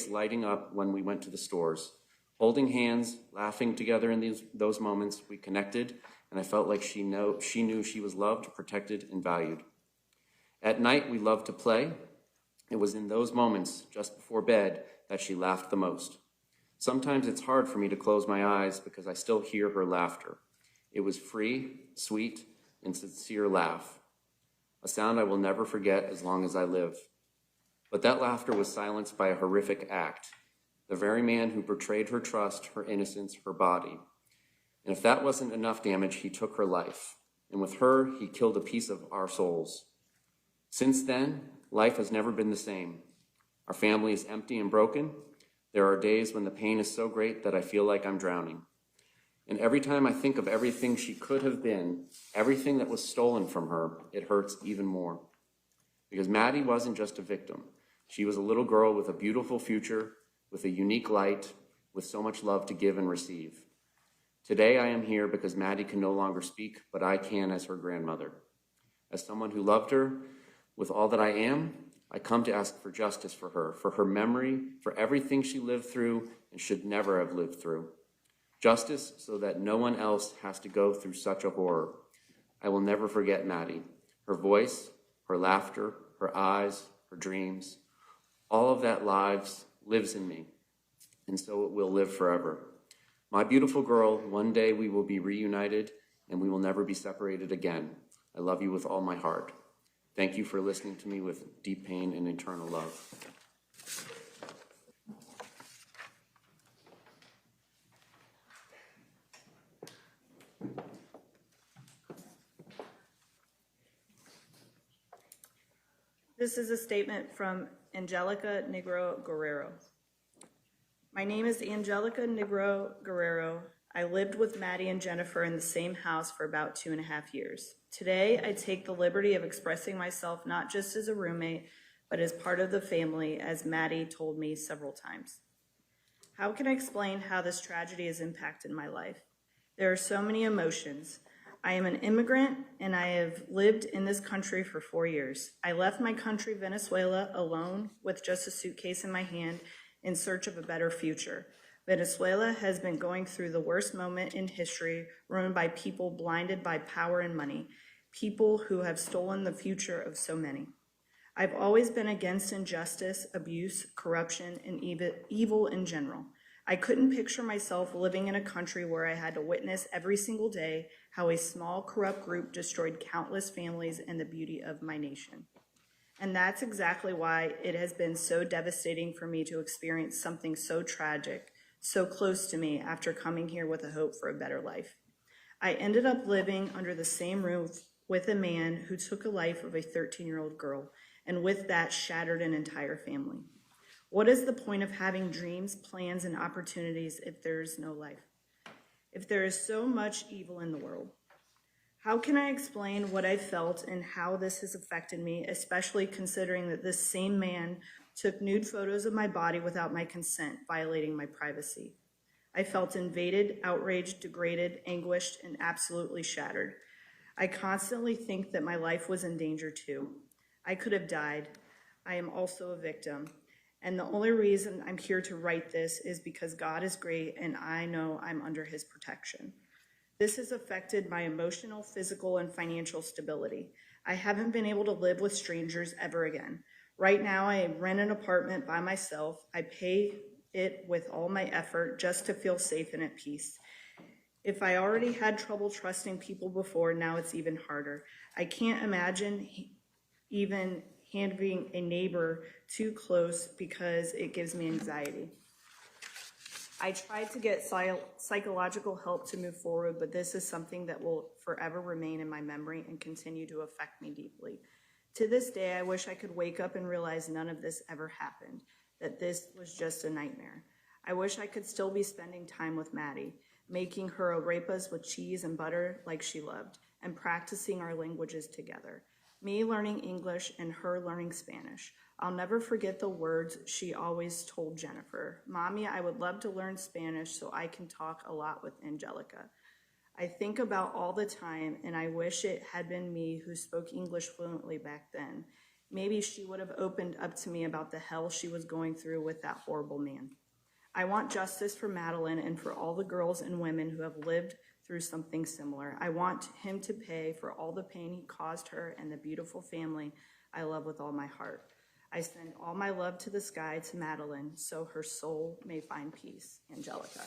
lighting up when we went to the stores. Holding hands, laughing together in those moments, we connected, and I felt like she knew she was loved, protected, and valued. At night, we loved to play. It was in those moments, just before bed, that she laughed the most. Sometimes it's hard for me to close my eyes because I still hear her laughter. It was free, sweet, and sincere laugh, a sound I will never forget as long as I live. But that laughter was silenced by a horrific act, the very man who betrayed her trust, her innocence, her body. And if that wasn't enough damage, he took her life. And with her, he killed a piece of our souls. Since then, Life has never been the same. Our family is empty and broken. There are days when the pain is so great that I feel like I'm drowning. And every time I think of everything she could have been, everything that was stolen from her, it hurts even more. Because Maddie wasn't just a victim. She was a little girl with a beautiful future, with a unique light, with so much love to give and receive. Today I am here because Maddie can no longer speak, but I can as her grandmother. As someone who loved her with all that I am, I come to ask for justice for her memory, for everything she lived through and should never have lived through. Justice so that no one else has to go through such a horror. I will never forget Maddie, her voice, her laughter, her eyes, her dreams. All of that lives in me, and so it will live forever. My beautiful girl, one day we will be reunited and we will never be separated again. I love you with all my heart. Thank you for listening to me with deep pain and eternal love. This is a statement from Angelica Negro Guerrero. My name is Angelica Negro Guerrero. I lived with Maddie and Jennifer in the same house for about 2.5 years. Today, I take the liberty of expressing myself not just as a roommate, but as part of the family, as Maddie told me several times. How can I explain how this tragedy has impacted my life? There are so many emotions. I am an immigrant and I have lived in this country for 4 years. I left my country, Venezuela, alone with just a suitcase in my hand in search of a better future. Venezuela has been going through the worst moment in history, run by people blinded by power and money, people who have stolen the future of so many. I've always been against injustice, abuse, corruption, and evil in general. I couldn't picture myself living in a country where I had to witness every single day how a small, corrupt group destroyed countless families and the beauty of my nation. And that's exactly why it has been so devastating for me to experience something so tragic, so close to me after coming here with a hope for a better life. I ended up living under the same roof with a man who took the life of a 13-year-old girl, and with that shattered an entire family. What is the point of having dreams, plans, and opportunities if there is no life? If there is so much evil in the world? How can I explain what I felt and how this has affected me, especially considering that this same man took nude photos of my body without my consent, violating my privacy? I felt invaded, outraged, degraded, anguished, and absolutely shattered. I constantly think that my life was in danger too. I could have died. I am also a victim. And the only reason I'm here to write this is because God is great and I know I'm under his protection. This has affected my emotional, physical, and financial stability. I haven't been able to live with strangers ever again. Right now, I rent an apartment by myself. I pay it with all my effort just to feel safe and at peace. If I already had trouble trusting people before, now it's even harder. I can't imagine even handling a neighbor too close because it gives me anxiety. I tried to get psychological help to move forward, but this is something that will forever remain in my memory and continue to affect me deeply. To this day, I wish I could wake up and realize none of this ever happened, that this was just a nightmare. I wish I could still be spending time with Maddie, making her arepas with cheese and butter like she loved, and practicing our languages together. Me learning English and her learning Spanish. I'll never forget the words she always told Jennifer. Mommy, I would love to learn Spanish so I can talk a lot with Angelica. I think about all the time, and I wish it had been me who spoke English fluently back then. Maybe she would have opened up to me about the hell she was going through with that horrible man. I want justice for Madeline and for all the girls and women who have lived through something similar. I want him to pay for all the pain he caused her and the beautiful family I love with all my heart. I send all my love to the sky to Madeline so her soul may find peace. Angelica.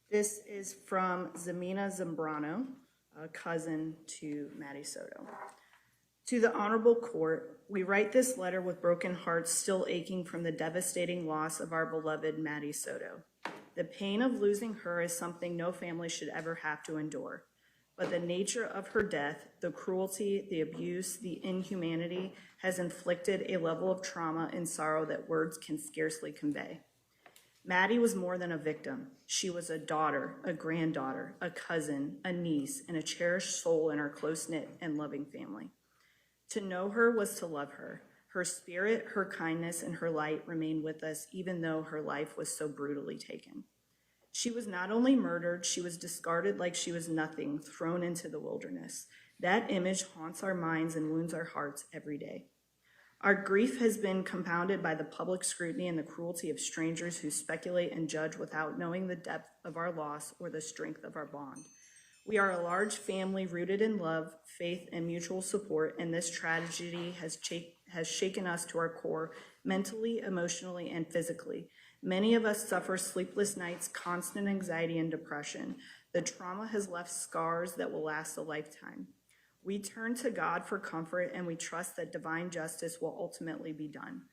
This is from Zemina Zambrano, a cousin to Maddie Soto. To the Honorable Court, we write this letter with broken hearts still aching from the devastating loss of our beloved Maddie Soto. The pain of losing her is something no family should ever have to endure. But the nature of her death, the cruelty, the abuse, the inhumanity has inflicted a level of trauma and sorrow that words can scarcely convey. Maddie was more than a victim. She was a daughter, a granddaughter, a cousin, a niece, and a cherished soul in our close-knit and loving family. To know her was to love her. Her spirit, her kindness, and her light remained with us even though her life was so brutally taken. She was not only murdered, she was discarded like she was nothing, thrown into the wilderness. That image haunts our minds and wounds our hearts every day. Our grief has been compounded by the public scrutiny and the cruelty of strangers who speculate and judge without knowing the depth of our loss or the strength of our bond. We are a large family rooted in love, faith, and mutual support, and this tragedy has shaken us to our core, mentally, emotionally, and physically. Many of us suffer sleepless nights, constant anxiety, and depression. The trauma has left scars that will last a lifetime. We turn to God for comfort, and we trust that divine justice will ultimately be done.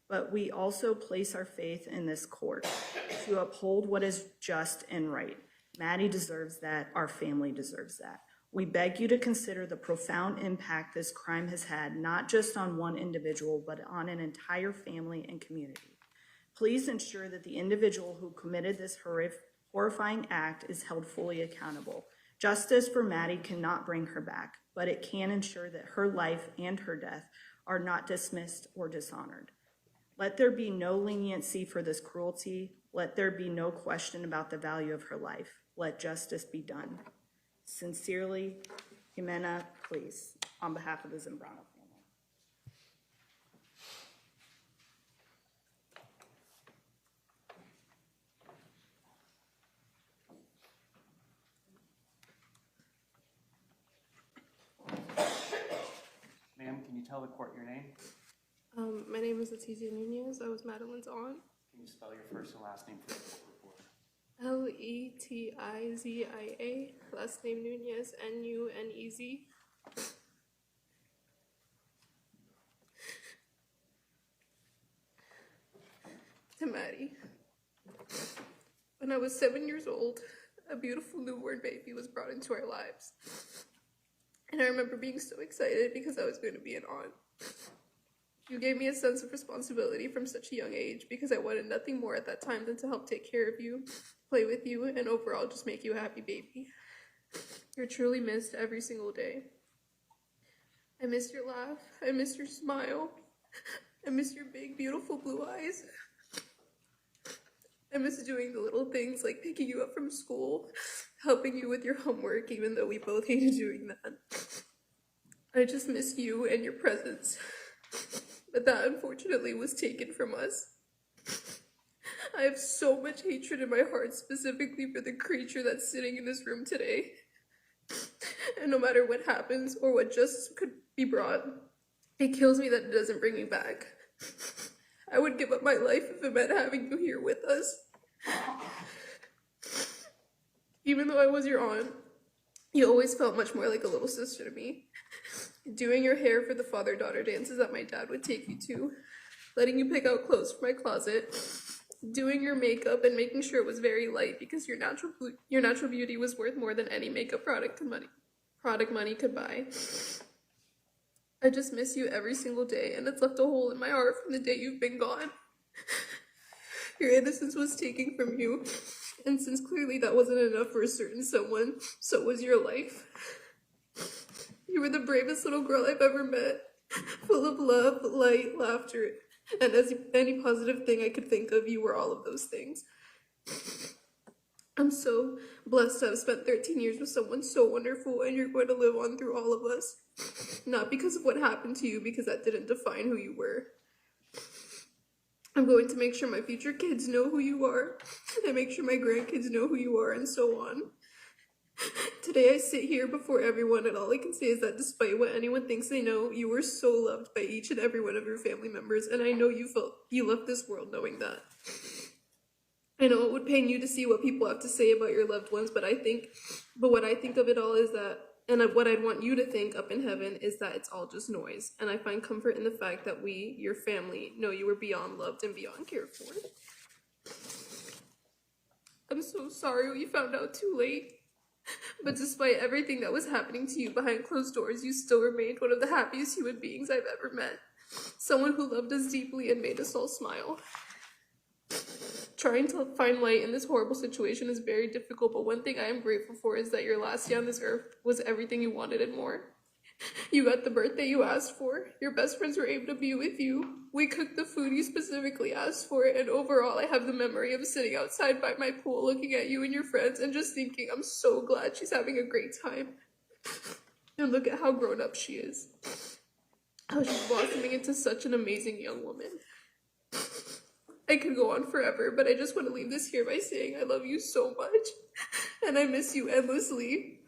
But we also place our faith in this court to uphold what is just and right. Maddie deserves that. Our family deserves that. We beg you to consider the profound impact this crime has had, not just on one individual, but on an entire family and community. Please ensure that the individual who committed this horrifying act is held fully accountable. Justice for Maddie cannot bring her back, but it can ensure that her life and her death are not dismissed or dishonored. Let there be no leniency for this cruelty. Let there be no question about the value of her life. Let justice be done. Sincerely, Jimena, please, on behalf of the Zambrano family. Ma'am, can you tell the court your name? My name is Letizia Nunez. I was Madeline's aunt. Can you spell your first and last name for the court report? Letizia, last name Nunez, Nunez. To Maddie. When I was 7 years old, a beautiful newborn baby was brought into our lives. And I remember being so excited because I was going to be an aunt. You gave me a sense of responsibility from such a young age because I wanted nothing more at that time than to help take care of you, play with you, and overall just make you a happy baby. You're truly missed every single day. I miss your laugh. I miss your smile. I miss your big, beautiful blue eyes. I miss doing the little things like picking you up from school, helping you with your homework, even though we both hated doing that. I just miss you and your presence. But that unfortunately was taken from us. I have so much hatred in my heart, specifically for the creature that's sitting in this room today. And no matter what happens or what justice could be brought, it kills me that it doesn't bring me back. I would give up my life if it meant having you here with us. Even though I was your aunt, you always felt much more like a little sister to me. Doing your hair for the father-daughter dances that my dad would take you to, letting you pick out clothes from my closet, doing your makeup and making sure it was very light because your natural beauty was worth more than any makeup product money could buy. I just miss you every single day, and it's left a hole in my heart from the day you've been gone. Your innocence was taken from you, and since clearly that wasn't enough for a certain someone, so was your life. You were the bravest little girl I've ever met, full of love, light, laughter, and as any positive thing I could think of, you were all of those things. I'm so blessed to have spent 13 years with someone so wonderful, and you're going to live on through all of us. Not because of what happened to you, because that didn't define who you were. I'm going to make sure my future kids know who you are, and make sure my grandkids know who you are, and so on. Today I sit here before everyone, and all I can say is that despite what anyone thinks they know, you were so loved by each and every one of your family members, and I know you left this world knowing that. I know it would pain you to see what people have to say about your loved ones, but what I think of it all is that And what I'd want you to think up in heaven is that it's all just noise. And I find comfort in the fact that we, your family, know you were beyond loved and beyond cared for. I'm so sorry we found out too late. But despite everything that was happening to you behind closed doors, you still remained one of the happiest human beings I've ever met. Someone who loved us deeply and made us all smile. Trying to find light in this horrible situation is very difficult, but one thing I am grateful for is that your last day on this earth was everything you wanted and more. You got the birthday you asked for. Your best friends were able to be with you. We cooked the food you specifically asked for, and overall, I have the memory of sitting outside by my pool looking at you and your friends and just thinking, I'm so glad she's having a great time. And look at how grown up she is. How she's blossoming into such an amazing young woman. I could go on forever, but I just want to leave this here by saying I love you so much, and I miss you endlessly.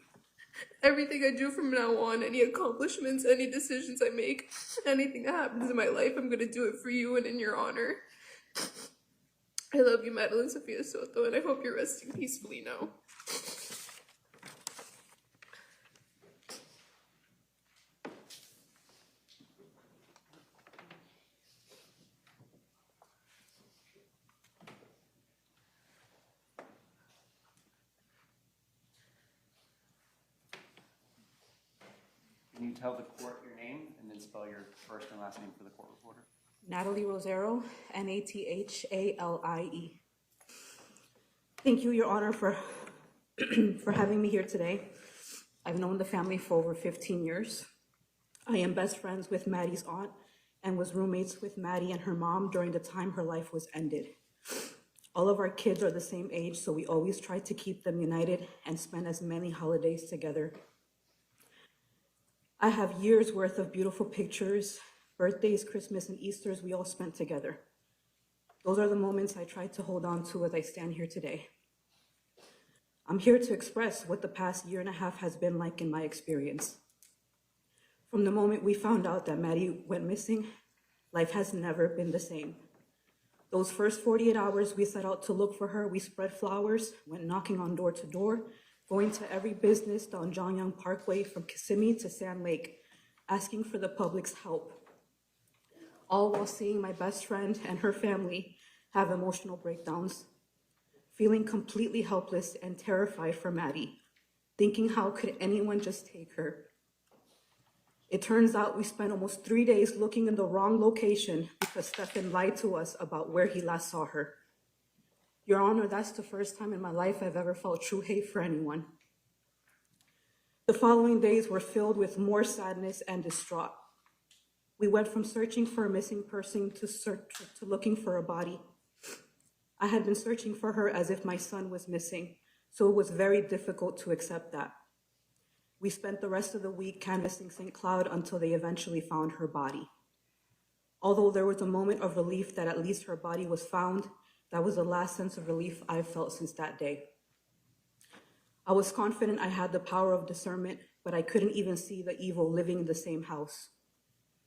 Everything I do from now on, any accomplishments, any decisions I make, anything that happens in my life, I'm going to do it for you and in your honor. I love you, Madeline Sofia Soto, and I hope you're resting peacefully now. Can you tell the court your name and then spell your first and last name for the court reporter? Natalie Rosero, Nathalie. Thank you, Your Honor, for having me here today. I've known the family for over 15 years. I am best friends with Maddie's aunt and was roommates with Maddie and her mom during the time her life was ended. All of our kids are the same age, so we always try to keep them united and spend as many holidays together. I have years worth of beautiful pictures, birthdays, Christmas, and Easters we all spent together. Those are the moments I try to hold on to as I stand here today. I'm here to express what the past year and a half has been like in my experience. From the moment we found out that Maddie went missing, life has never been the same. Those first 48 hours we set out to look for her, we spread flowers, went knocking on door to door, going to every business down John Young Parkway from Kissimmee to Sand Lake, asking for the public's help. All while seeing my best friend and her family have emotional breakdowns, feeling completely helpless and terrified for Maddie, thinking how could anyone just take her? It turns out we spent almost 3 days looking in the wrong location because Stephan lied to us about where he last saw her. Your Honor, that's the first time in my life I've ever felt true hate for anyone. The following days were filled with more sadness and distraught. We went from searching for a missing person to looking for a body. I had been searching for her as if my son was missing, so it was very difficult to accept that. We spent the rest of the week canvassing St. Cloud until they eventually found her body. Although there was a moment of relief that at least her body was found, that was the last sense of relief I've felt since that day. I was confident I had the power of discernment, but I couldn't even see the evil living in the same house.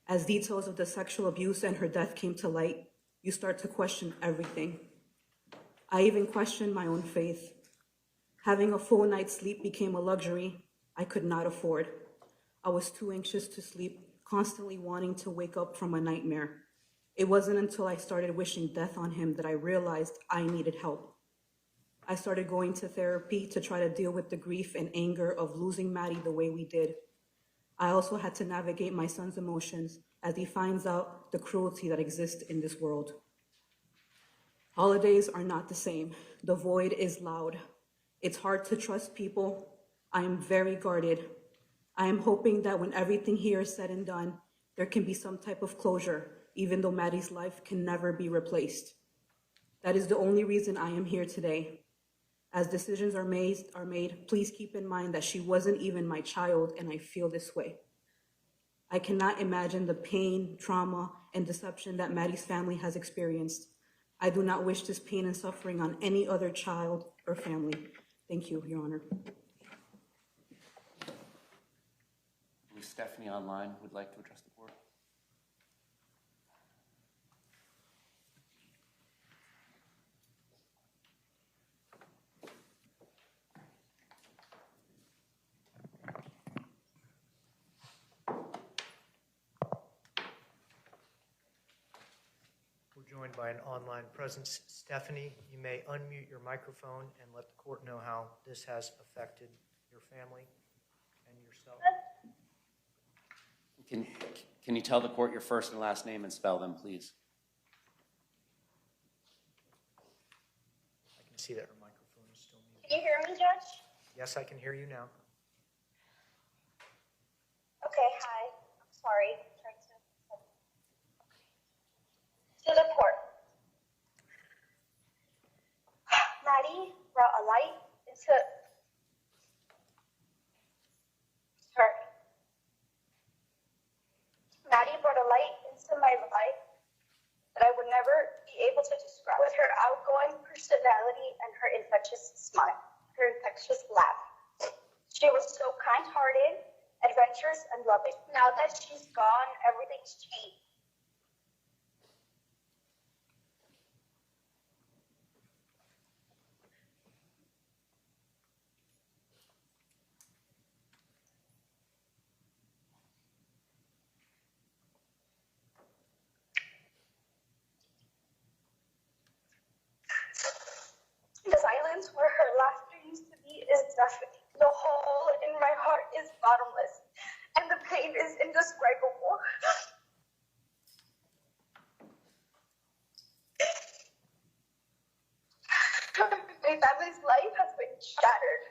As details of the sexual abuse and her death came to light, you start to question everything. I even questioned my own faith. Having a full night's sleep became a luxury I could not afford. I was too anxious to sleep, constantly wanting to wake up from a nightmare. It wasn't until I started wishing death on him that I realized I needed help. I started going to therapy to try to deal with the grief and anger of losing Maddie the way we did. I also had to navigate my son's emotions as he finds out the cruelty that exists in this world. Holidays are not the same. The void is loud. It's hard to trust people. I am very guarded. I am hoping that when everything here is said and done, there can be some type of closure, even though Maddie's life can never be replaced. That is the only reason I am here today. As decisions are made, please keep in mind that she wasn't even my child, and I feel this way. I cannot imagine the pain, trauma, and deception that Maddie's family has experienced. I do not wish this pain and suffering on any other child or family. Thank you, Your Honor. I believe Stephanie online would like to address the board. joined by an online presence. Stephanie, you may unmute your microphone and let the court know how this has affected your family and yourself. Can you tell the court your first and last name and spell them, please? I can see that her microphone is still muted. Can you hear me, Judge? Yes, I can hear you now. Okay, hi. I'm sorry. I'm trying to the court. Maddie brought a light into my life that I would never be able to describe. With her outgoing personality and her infectious smile, her infectious laugh. She was so kind-hearted, adventurous, and loving. Now that she's gone, everything's changed. The silence where her laughter used to be is deafening. The hole in my heart is bottomless, and the pain is indescribable. My family's life has been shattered.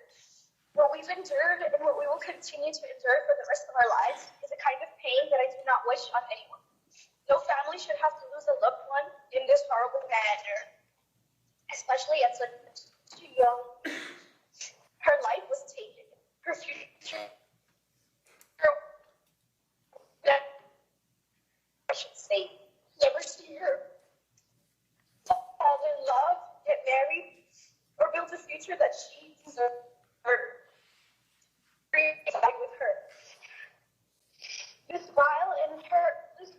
What we've endured and what we will continue to endure for the rest of our lives is a kind of pain that I do not wish on anyone. No family should have to lose a loved one in this horrible manner, especially at such young. Her life was taken. Her future, I should say, never see her fall in love, get married, or build a future that she deserved. With her. This smile in her, this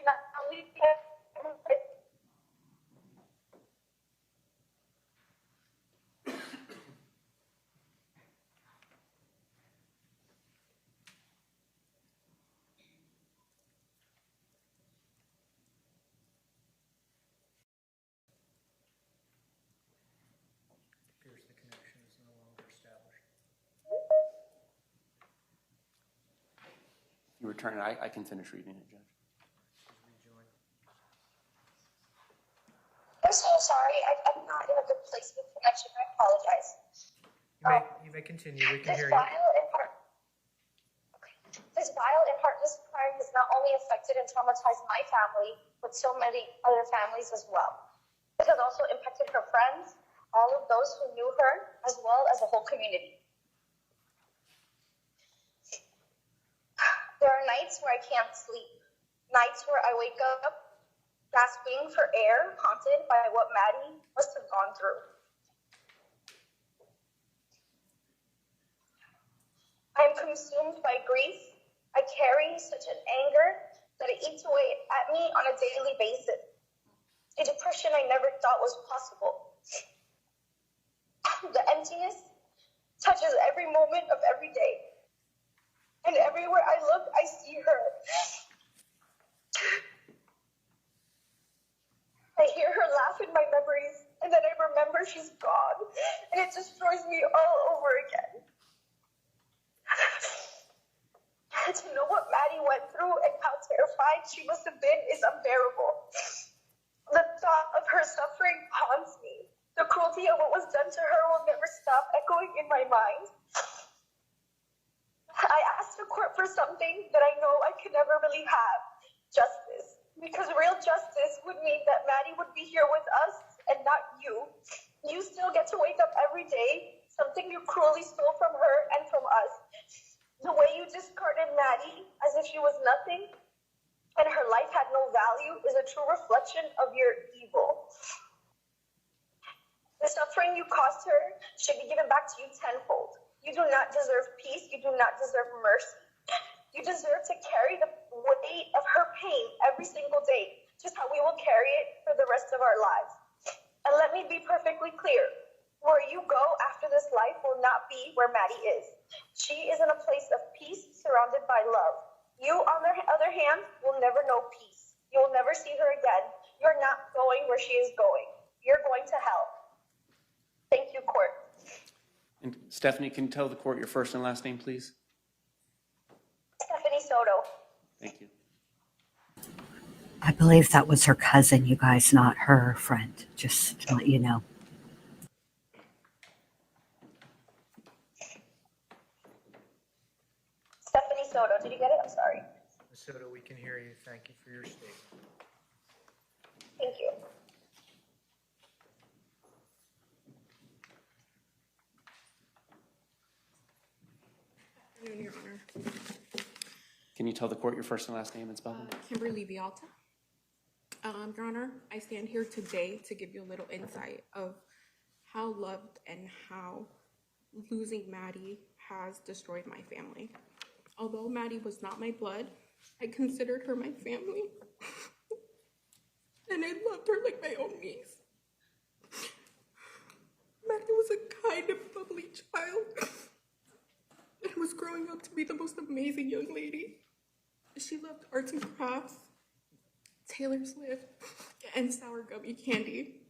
not only appears the connection is no longer established. You return it. I can finish reading it, Judge. Rejoin. I'm so sorry. I'm not in a good place with connection. I apologize. You may continue. We can This hear you. This vile and heartless crime has not only affected and traumatized my family, but so many other families as well. It has also impacted her friends, all of those who knew her, as well as the whole community. There are nights where I can't sleep, nights where I wake up gasping for air, haunted by what Maddie must have gone through. I am consumed by grief. I carry such an anger that it eats away at me on a daily basis. A depression I never thought was possible. The emptiness touches every moment of every day. And everywhere I look, I see her. I hear her laugh in my memories, and then I remember she's gone, and it destroys me all over again. To know what Maddie went through and how terrified she must have been is unbearable. The thought of her suffering haunts me. The cruelty of what was done to her will never stop echoing in my mind. I asked the court for something that I know I could never really have, justice. Because real justice would mean that Maddie would be here with us and not you. You still get to wake up every day, something you cruelly stole from her and from us. The way you discarded Maddie as if she was nothing and her life had no value is a true reflection of your evil. The suffering you caused her should be given back to you tenfold. You do not deserve peace. You do not deserve mercy. You deserve to carry the weight of her pain every single day, just how we will carry it for the rest of our lives. And let me be perfectly clear. Where you go after this life will not be where Maddie is. She is in a place of peace surrounded by love. You, on the other hand, will never know peace. You will never see her again. You're not going where she is going. You're going to hell. Thank you, court. And Stephanie, can you tell the court your first and last name, please? Stephanie Soto. Thank you. I believe that was her cousin, you guys, not her friend, just to let you know. Stephanie Soto, did you get it? I'm sorry. Ms. Soto, we can hear you. Thank you for your statement. Thank you. Afternoon, Your Honor. Can you tell the court your first and last name and spelling? Kimberly Vialta. Your Honor, I stand here today to give you a little insight of how loved and how losing Maddie has destroyed my family. Although Maddie was not my blood, I considered her my family. And I loved her like my own niece. Maddie was a kind and bubbly child and was growing up to be the most amazing young lady. She loved arts and crafts, Taylor Swift, and sour gummy candy.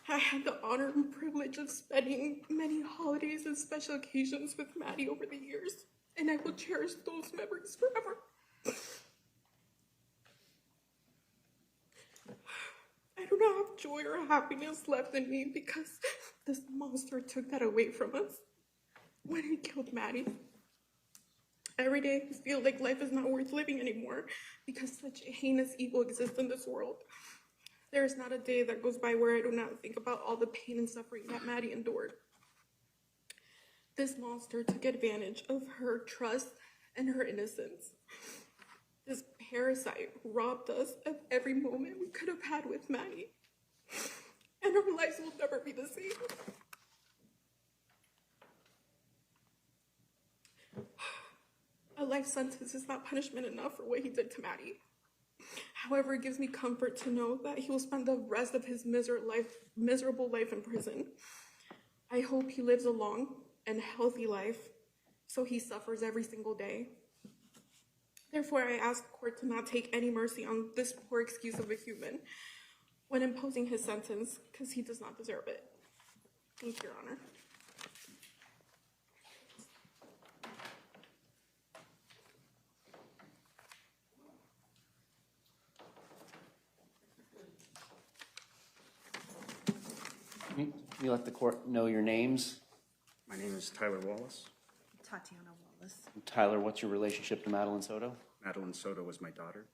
I had the honor and privilege of spending many holidays and special occasions with Maddie over the years, and I will cherish those memories forever. I do not have joy or happiness left in me because this monster took that away from us when he killed Maddie. Every day I feel like life is not worth living anymore because such heinous evil exists in this world. There is not a day that goes by where I do not think about all the pain and suffering that Maddie endured. This monster took advantage of her trust and her innocence. This parasite robbed us of every moment we could have had with Maddie, and our lives will never be the same. A life sentence is not punishment enough for what he did to Maddie. However, it gives me comfort to know that he will spend the rest of his miserable life in prison. I hope he lives a long and healthy life, so he suffers every single day. Therefore, I ask the court to not take any mercy on this poor excuse of a human when imposing his sentence, because he does not deserve it. Thank you, Your Honor. Can you let the court know your names? My name is Tyler Wallace. Tatiana Wallace. Tyler, what's your relationship to Madeline Soto? Madeline Soto was my daughter.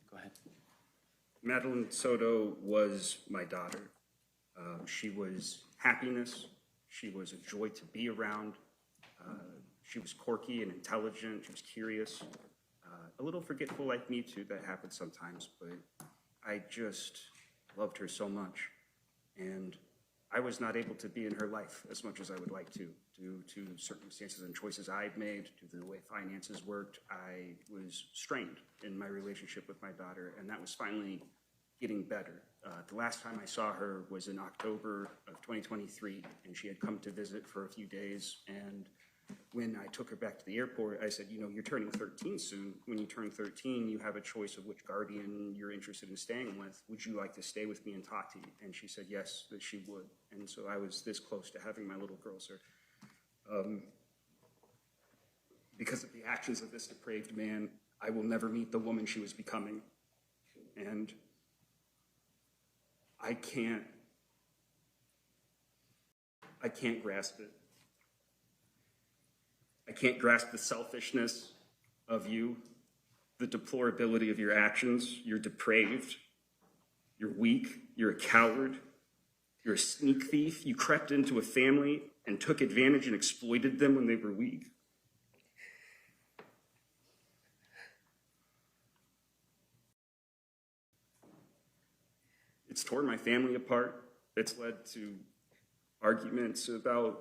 Go ahead. Madeline Soto was my daughter. She was happiness. She was a joy to be around. She was quirky and intelligent. She was curious. A little forgetful like me too, that happens sometimes, but I just loved her so much. And I was not able to be in her life as much as I would like to, due to circumstances and choices I'd made, due to the way finances worked. I was strained in my relationship with my daughter, and that was finally getting better. The last time I saw her was in October of 2023, and she had come to visit for a few days. And when I took her back to the airport, I said, you know, you're turning 13 soon. When you turn 13, you have a choice of which guardian you're interested in staying with. Would you like to stay with me and talk to you? And she said yes, that she would. And so I was this close to having my little girl, sir. Because of the actions of this depraved man, I will never meet the woman she was becoming. And I can't grasp it. I can't grasp the selfishness of you, the deplorability of your actions. You're depraved. You're weak. You're a coward. You're a sneak thief. You crept into a family and took advantage and exploited them when they were weak. It's torn my family apart. It's led to arguments about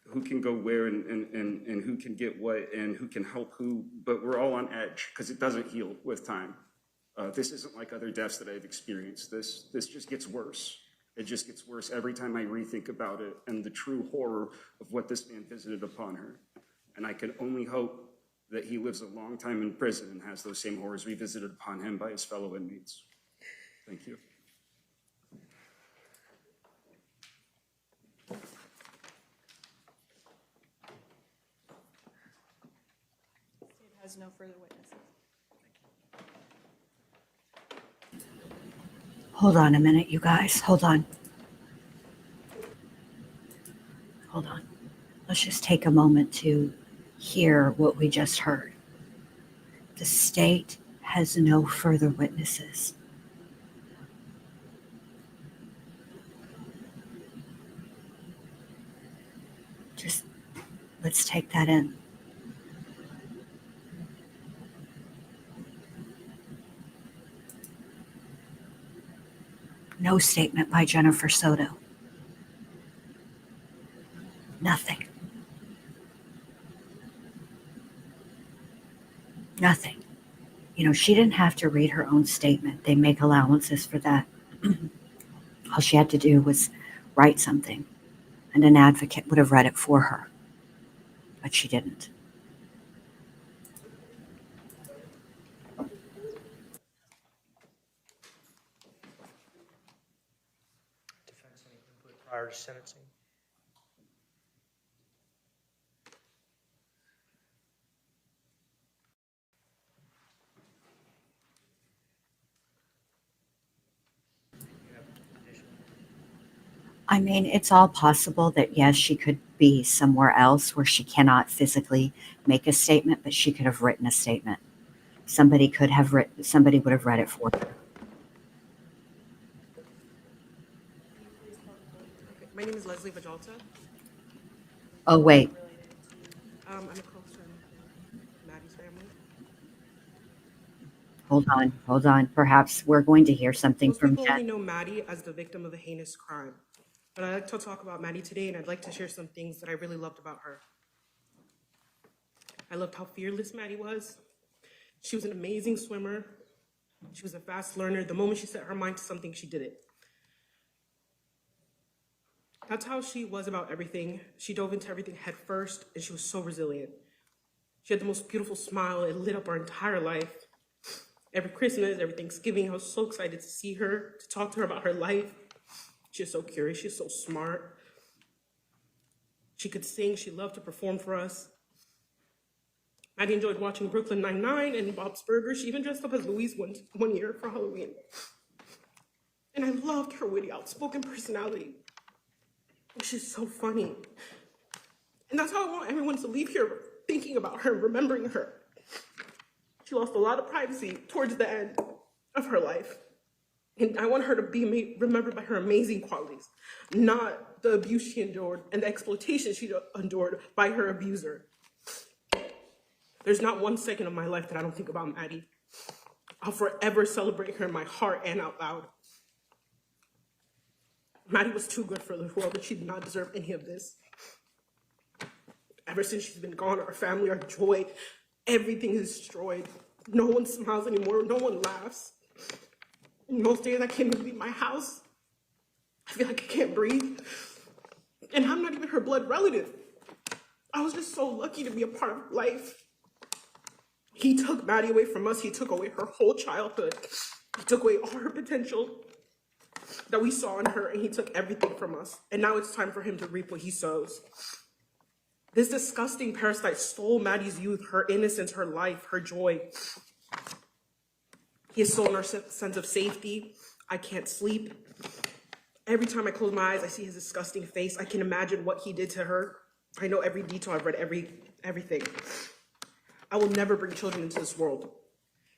who can go where and who can get what and who can help who, but we're all on edge because it doesn't heal with time. This isn't like other deaths that I've experienced. This just gets worse. It just gets worse every time I rethink about it and the true horror of what this man visited upon her. And I can only hope that he lives a long time in prison and has those same horrors revisited upon him by his fellow inmates. Thank you. State has no further witnesses. Hold on a minute, you guys. Hold on. Hold on. Let's just take a moment to hear what we just heard. The state has no further witnesses. Just let's take that in. No statement by Jennifer Soto. Nothing. Nothing. You know, she didn't have to read her own statement. They make allowances for that. All she had to do was write something, and an advocate would have read it for her. But she didn't. Defense, any input prior to sentencing? I mean, it's all possible that, yes, she could be somewhere else where she cannot physically make a statement, but she could have written a statement. Somebody would have read it for her. Okay, my name is Leslie Vajalta. Oh, wait. I'm a close friend of Maddie's family. Hold on. Perhaps we're going to hear something Most from people only Jen. know Maddie as the victim of a heinous crime. But I'd like to talk about Maddie today, and I'd like to share some things that I really loved about her. I loved how fearless Maddie was. She was an amazing swimmer. She was a fast learner. The moment she set her mind to something, she did it. That's how she was about everything. She dove into everything head first, and she was so resilient. She had the most beautiful smile. It lit up our entire life. Every Christmas, every Thanksgiving, I was so excited to see her, to talk to her about her life. She was so curious. She was so smart. She could sing. She loved to perform for us. Maddie enjoyed watching Brooklyn Nine-Nine and Bob's Burgers. She even dressed up as Louise one year for Halloween. And I loved her witty, outspoken personality. She's so funny. And that's how I want everyone to leave here thinking about her, remembering her. She lost a lot of privacy towards the end of her life. And I want her to be remembered by her amazing qualities, not the abuse she endured and the exploitation she endured by her abuser. There's not 1 second of my life that I don't think about Maddie. I'll forever celebrate her in my heart and out loud. Maddie was too good for the world, and she did not deserve any of this. Ever since she's been gone, our family, our joy, everything is destroyed. No one smiles anymore. No one laughs. Most days I can't even leave my house. I feel like I can't breathe. And I'm not even her blood relative. I was just so lucky to be a part of her life. He took Maddie away from us. He took away her whole childhood. He took away all her potential that we saw in her, and he took everything from us. And now it's time for him to reap what he sows. This disgusting parasite stole Maddie's youth, her innocence, her life, her joy. He has stolen our sense of safety. I can't sleep. Every time I close my eyes, I see his disgusting face. I can imagine what he did to her. I know every detail. I've read everything. I will never bring children into this world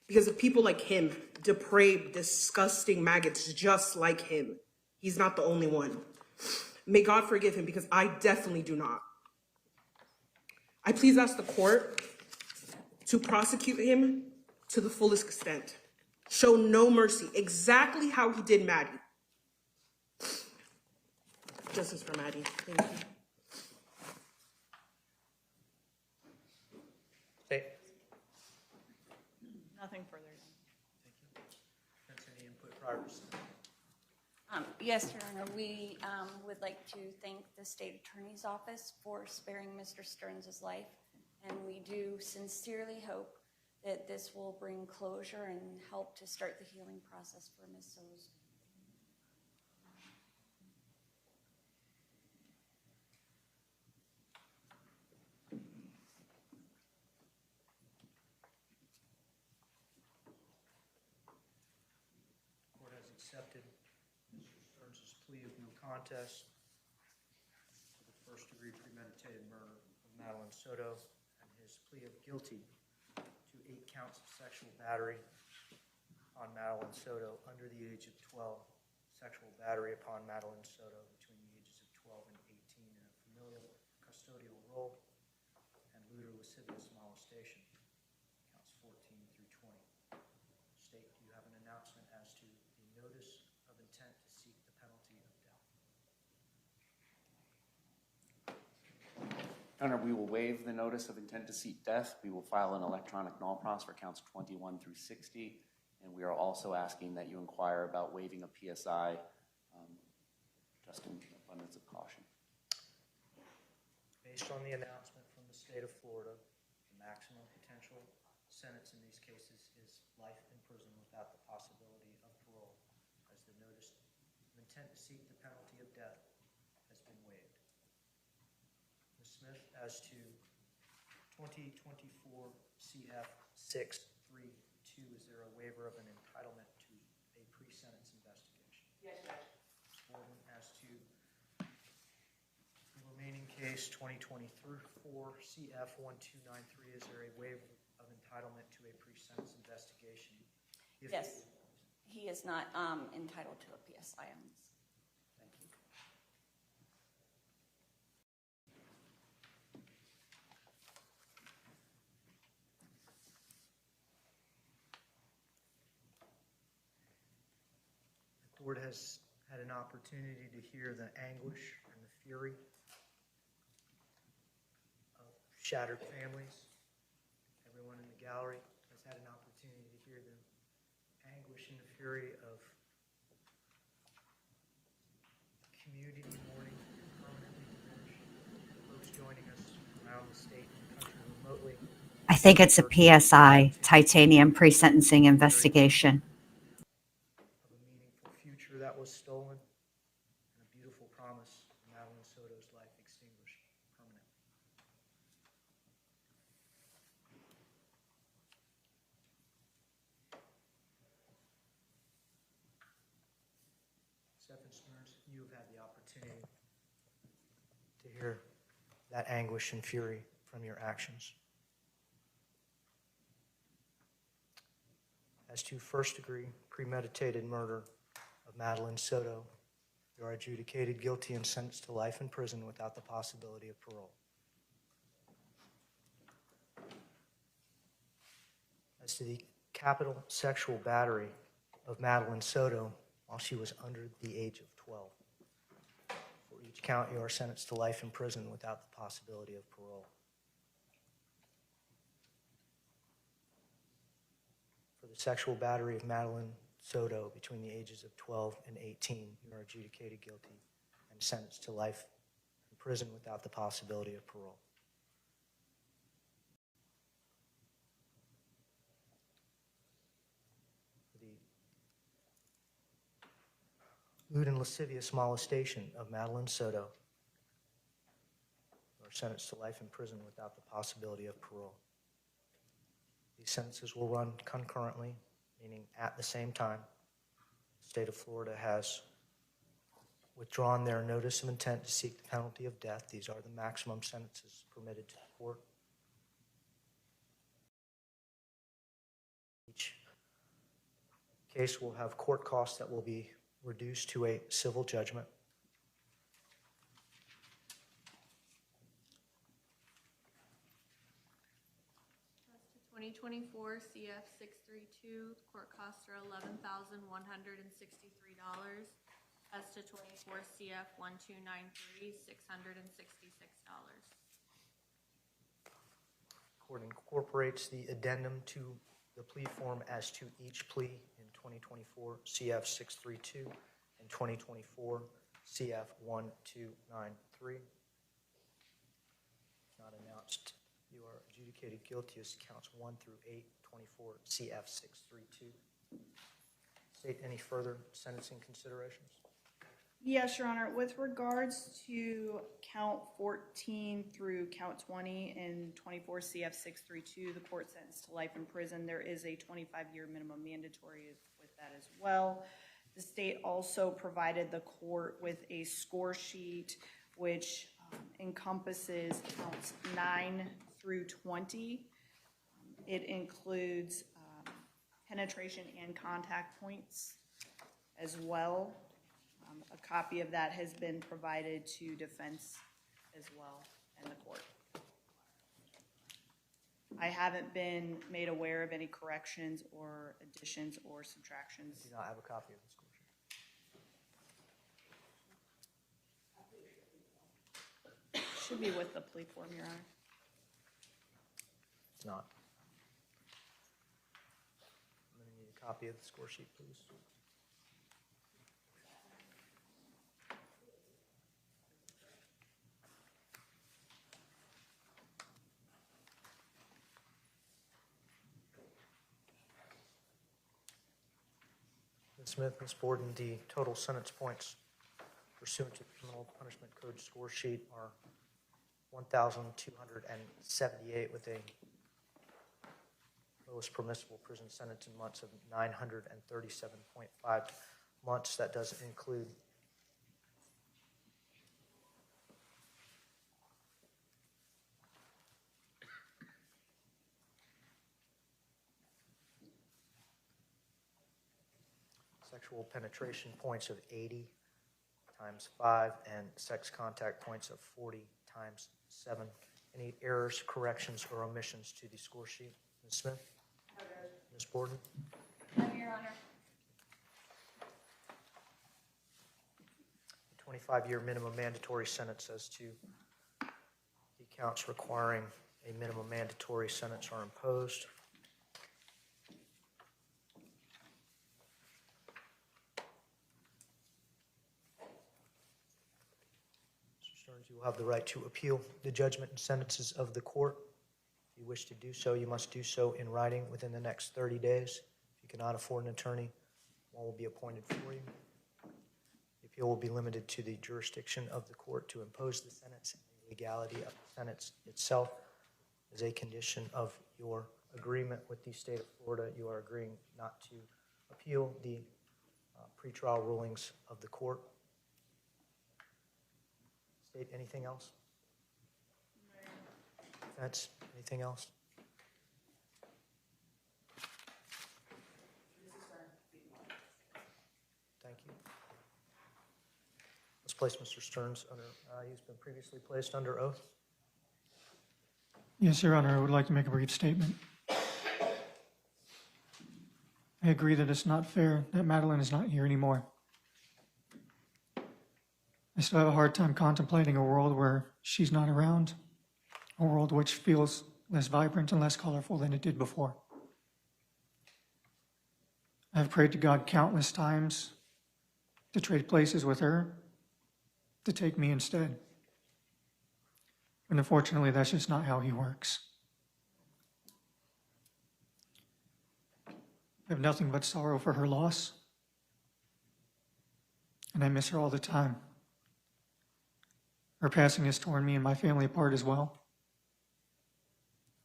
because of people like him, depraved, disgusting maggots just like him. He's not the only one. May God forgive him because I definitely do not. I please ask the court to prosecute him to the fullest extent. Show no mercy, exactly how he did Maddie. Justice for Maddie. Thank you. State. Nothing further. Thank you. Defense, any input prior to sentencing? Yes, Your Honor, we would like to thank the State Attorney's Office for sparing Mr. Stearns' life and we do sincerely hope that this will bring closure and help to start the healing process for Ms. Soto's. Court has accepted Mr. Stearns' plea of no contest to the first-degree premeditated murder of Madeline Soto and his plea of guilty to 8 counts of sexual battery upon Madeline Soto under the age of 12, sexual battery upon Madeline Soto between the ages of 12 and 18 in a familial custodial role, and lewd or lascivious molestation, counts 14 through 20. State, do you have an announcement as to the notice of intent to seek the penalty of death? Your Honor, we will waive the notice of intent to seek death. We will file an electronic null pros for counts 21 through 60, and we are also asking that you inquire about waiving a PSI, just in abundance of caution. Based on the announcement from the state of Florida, the maximum potential sentence in these cases is life in prison without the possibility of parole, as the notice of intent to seek the penalty of death has been waived. Ms. Smith, as to 2024 CF 632, is there a waiver of an entitlement to a pre-sentence investigation? Yes, Judge. Ms. Borden, as to the remaining case 2024 CF 1293, is there a waiver of entitlement to a pre-sentence investigation? Yes, he is not entitled to a PSI on this. Thank you. The board has had an opportunity to hear the anguish and the fury of shattered families. Everyone in the gallery has had an opportunity to hear the anguish and the fury of community mourning permanently diminished, folks joining us around the state and country remotely. I think it's a PSI, titanium pre-sentencing investigation. Of a meaningful future that was stolen, and a beautiful promise of Madeline Soto's life extinguished permanently. Stephan Stearns, you have had the opportunity to hear that anguish and fury from your actions. As to first-degree premeditated murder of Madeline Soto, you are adjudicated guilty and sentenced to life in prison without the possibility of parole. As to the capital sexual battery of Madeline Soto while she was under the age of 12, for each count you are sentenced to life in prison without the possibility of parole. For the sexual battery of Madeline Soto between the ages of 12 and 18, you are adjudicated guilty and sentenced to life in prison without the possibility of parole. For the lewd and lascivious molestation of Madeline Soto, you are sentenced to life in prison without the possibility of parole. These sentences will run concurrently, meaning at the same time. The state of Florida has withdrawn their notice of intent to seek the penalty of death. These are the maximum sentences permitted to the court. Each case will have court costs that will be reduced to a civil judgment. 2024 CF 632, court costs are $11,163. As to 24 CF 1293, $666. Court incorporates the addendum to the plea form as to each plea in 2024 CF 632 and 2024 CF 1293. Not announced You are adjudicated guilty as counts 1 through 8, 24 CF 632. State any further sentencing considerations? Yes, Your Honor. With regards to count 14 through count 20 and 24 CF 632, the court sentenced to life in prison, there is a 25-year minimum mandatory with that as well. The state also provided the court with a score sheet which encompasses counts 9 through 20. It includes penetration and contact points as well. A copy of that has been provided to defense as well and the court. I haven't been made aware of any corrections or additions or subtractions. I do not have a copy of the score sheet. Should be with the plea form, Your Honor. It's not. I'm going to need a copy of the score sheet, please. Ms. Smith, Ms. Borden, the total sentence points pursuant to the Criminal Punishment Code score sheet are 1,278 with a lowest permissible prison sentence in months of 937.5 months. That doesn't include sexual penetration points of 80 times 5 and sex contact points of 40 times 7. Any errors, corrections, or omissions to the score sheet? Ms. Smith? Ms. Borden? No, Your Honor. The 25-year minimum mandatory sentence as to the counts requiring a minimum mandatory sentence are imposed. You will have the right to appeal the judgment and sentences of the court. If you wish to do so, you must do so in writing within the next 30 days. If you cannot afford an attorney, one will be appointed for you. The appeal will be limited to the jurisdiction of the court to impose the sentence, and the legality of the sentence itself is a condition of your agreement with the state of Florida. You are agreeing not to appeal the pretrial rulings of the court. State anything else? Defense, anything else? Thank you. Let's place Mr. Stearns under, he's been previously placed under oath. Yes, Your Honor, I would like to make a brief statement. I agree that it's not fair that Madeline is not here anymore. I still have a hard time contemplating a world where she's not around, a world which feels less vibrant and less colorful than it did before. I've prayed to God countless times to trade places with her, to take me instead. But unfortunately, that's just not how he works. I have nothing but sorrow for her loss, and I miss her all the time. Her passing has torn me and my family apart as well.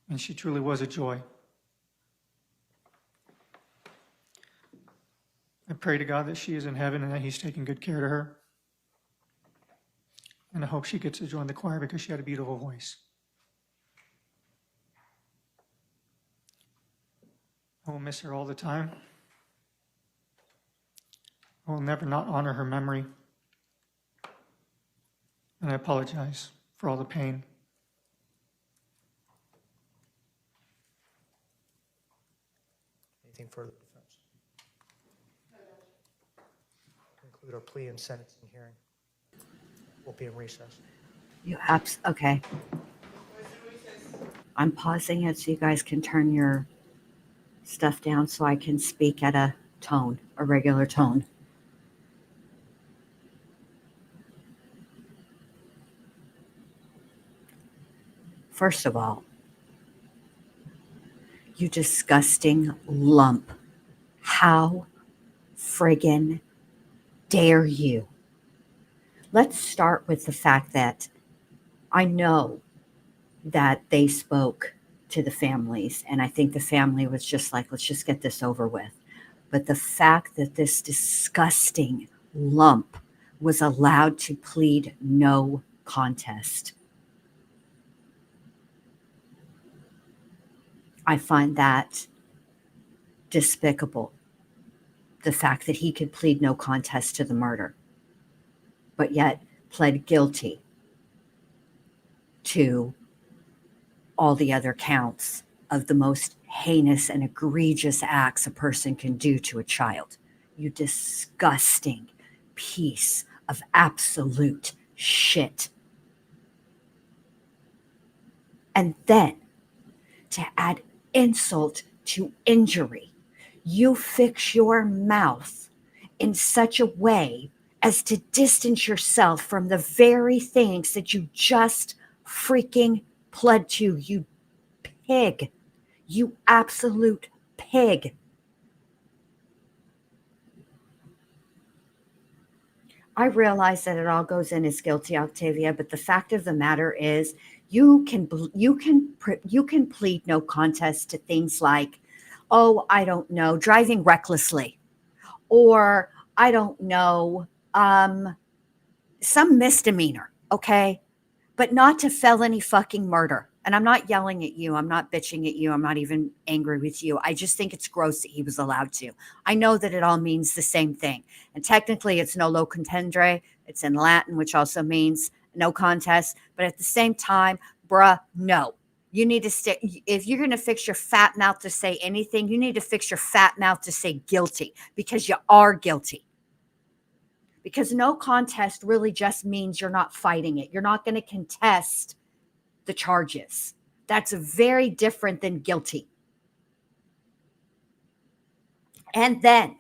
And she truly was a joy. I pray to God that she is in heaven and that he's taking good care of her. And I hope she gets to join the choir because she had a beautiful voice. I will miss her all the time. I will never not honor her memory. And I apologize for all the pain. Anything further, defense? Conclude our plea and sentencing hearing. We'll be in recess. Okay. I'm pausing it so you guys can turn your stuff down so I can speak at a regular tone. First of all, You disgusting lump. How friggin' dare you? Let's start with the fact that I know that they spoke to the families, and I think the family was just like, let's just get this over with. But the fact that this disgusting lump was allowed to plead no contest, I find that despicable. The fact that he could plead no contest to the murder, but yet pled guilty to all the other counts of the most heinous and egregious acts a person can do to a child. You disgusting piece of absolute shit. And then to add insult to injury, you fix your mouth in such a way as to distance yourself from the very things that you just freaking pled to, you pig. You absolute pig. I realize that it all goes in as guilty, Octavia, but the fact of the matter is you can plead no contest to things like, oh, I don't know, driving recklessly, or I don't know, some misdemeanor, okay? But not to felony fucking murder. And I'm not yelling at you. I'm not bitching at you. I'm not even angry with you. I just think it's gross that he was allowed to. I know that it all means the same thing. And technically, it's nolo contendere. It's in Latin, which also means no contest. But at the same time, bruh, no. You need to stick. If you're going to fix your fat mouth to say anything, you need to fix your fat mouth to say guilty, because you are guilty. Because no contest really just means you're not fighting it. You're not going to contest the charges. That's very different than guilty. And then,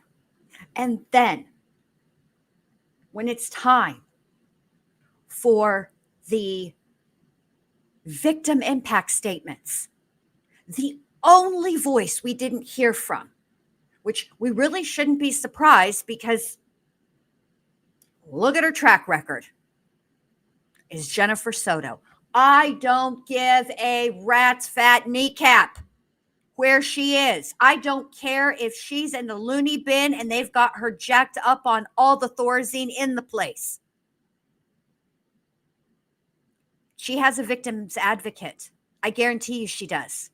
when it's time for the victim impact statements, the only voice we didn't hear from, which we really shouldn't be surprised because look at her track record, is Jennifer Soto. I don't give a rat's fat kneecap where she is. I don't care if she's in the loony bin and they've got her jacked up on all the Thorazine in the place. She has a victim's advocate. I guarantee you she does.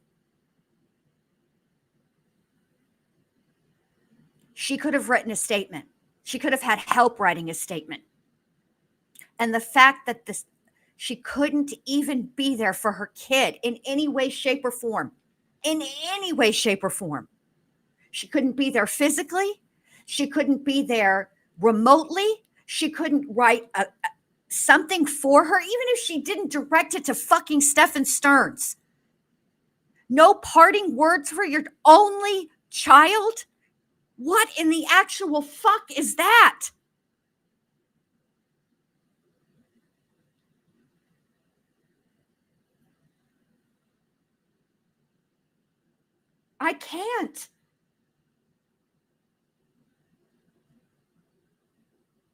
She could have written a statement. She could have had help writing a statement. And the fact that she couldn't even be there for her kid in any way, shape, or form. In any way, shape, or form. She couldn't be there physically. She couldn't be there remotely. She couldn't write something for her, even if she didn't direct it to fucking Stephan Stearns. No parting words for your only child? What in the actual fuck is that? I can't.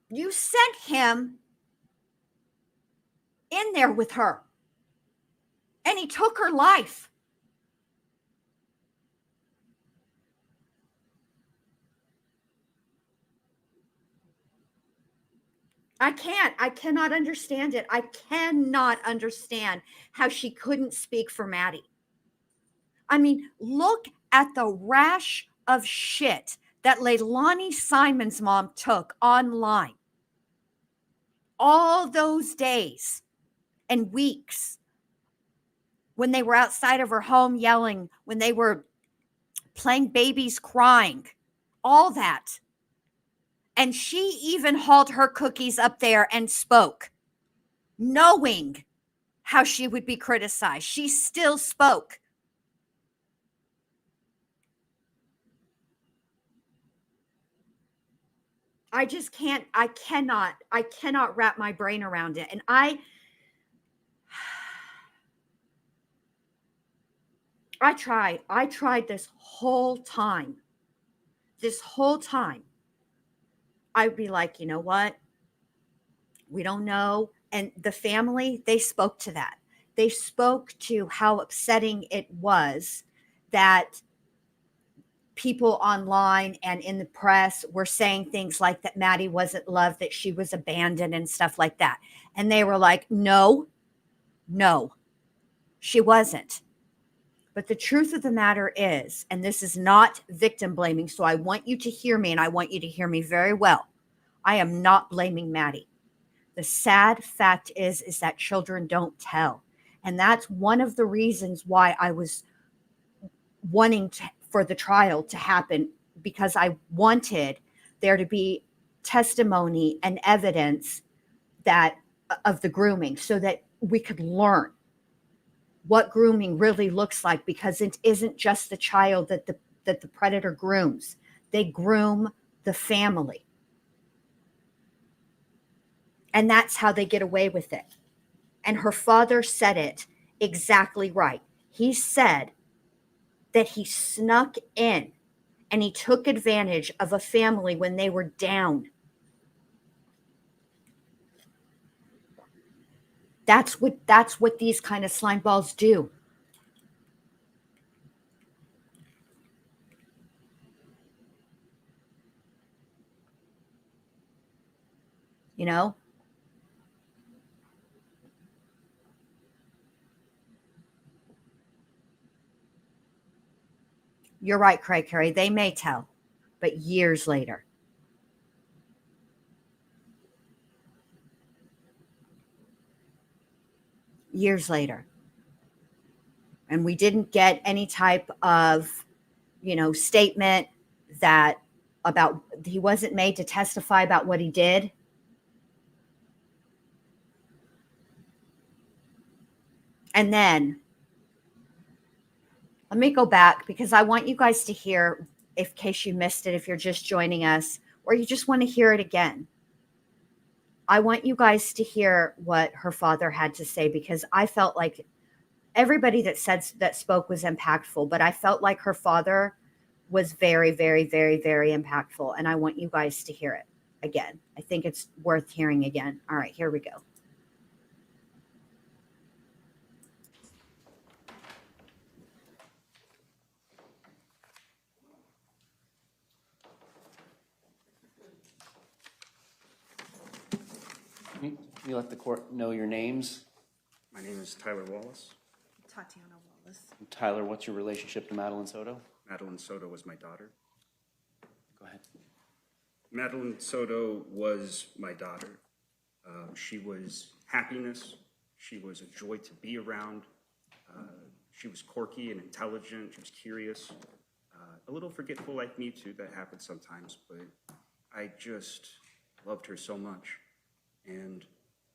You sent him in there with her, and he took her life. I cannot understand it. I cannot understand how she couldn't speak for Maddie. I mean, look at the rash of shit that Leilani Simon's mom took online. All those days and weeks when they were outside of her home yelling, when they were playing babies crying, all that. And she even hauled her cookies up there and spoke, knowing how she would be criticized. She still spoke. I just can't, I cannot wrap my brain around it. And I I tried this whole time. I'd be like, you know what? We don't know. And the family, they spoke to that. They spoke to how upsetting it was that people online and in the press were saying things like that Maddie wasn't loved, that she was abandoned and stuff like that. And they were like, no, she wasn't. But the truth of the matter is, and this is not victim blaming, so I want you to hear me, and I want you to hear me very well. I am not blaming Maddie. The sad fact is that children don't tell. And that's one of the reasons why I was wanting for the trial to happen, because I wanted there to be testimony and evidence that of the grooming, so that we could learn what grooming really looks like, because it isn't just the child that the predator grooms. They groom the family. And that's how they get away with it. And her father said it exactly right. He said that he snuck in and he took advantage of a family when they were down. That's what these kind of slime balls do. You know? You're right, Craig Carey. They may tell, but years later. Years later. And we didn't get any type of, statement that about, he wasn't made to testify about what he did. And then let me go back, because I want you guys to hear, in case you missed it, if you're just joining us, or you just want to hear it again. I want you guys to hear what her father had to say, because I felt like everybody that spoke was impactful, but I felt like her father was very, very, very, very impactful. And I want you guys to hear it again. I think it's worth hearing again. All right, here we go. Can you let the court know your names? My name is Tyler Wallace. Tatiana Wallace. Tyler, what's your relationship to Madeline Soto? Madeline Soto was my daughter. Go ahead. Madeline Soto was my daughter. She was happiness. She was a joy to be around. She was quirky and intelligent. She was curious. A little forgetful like me too. That happens sometimes, but I just loved her so much. And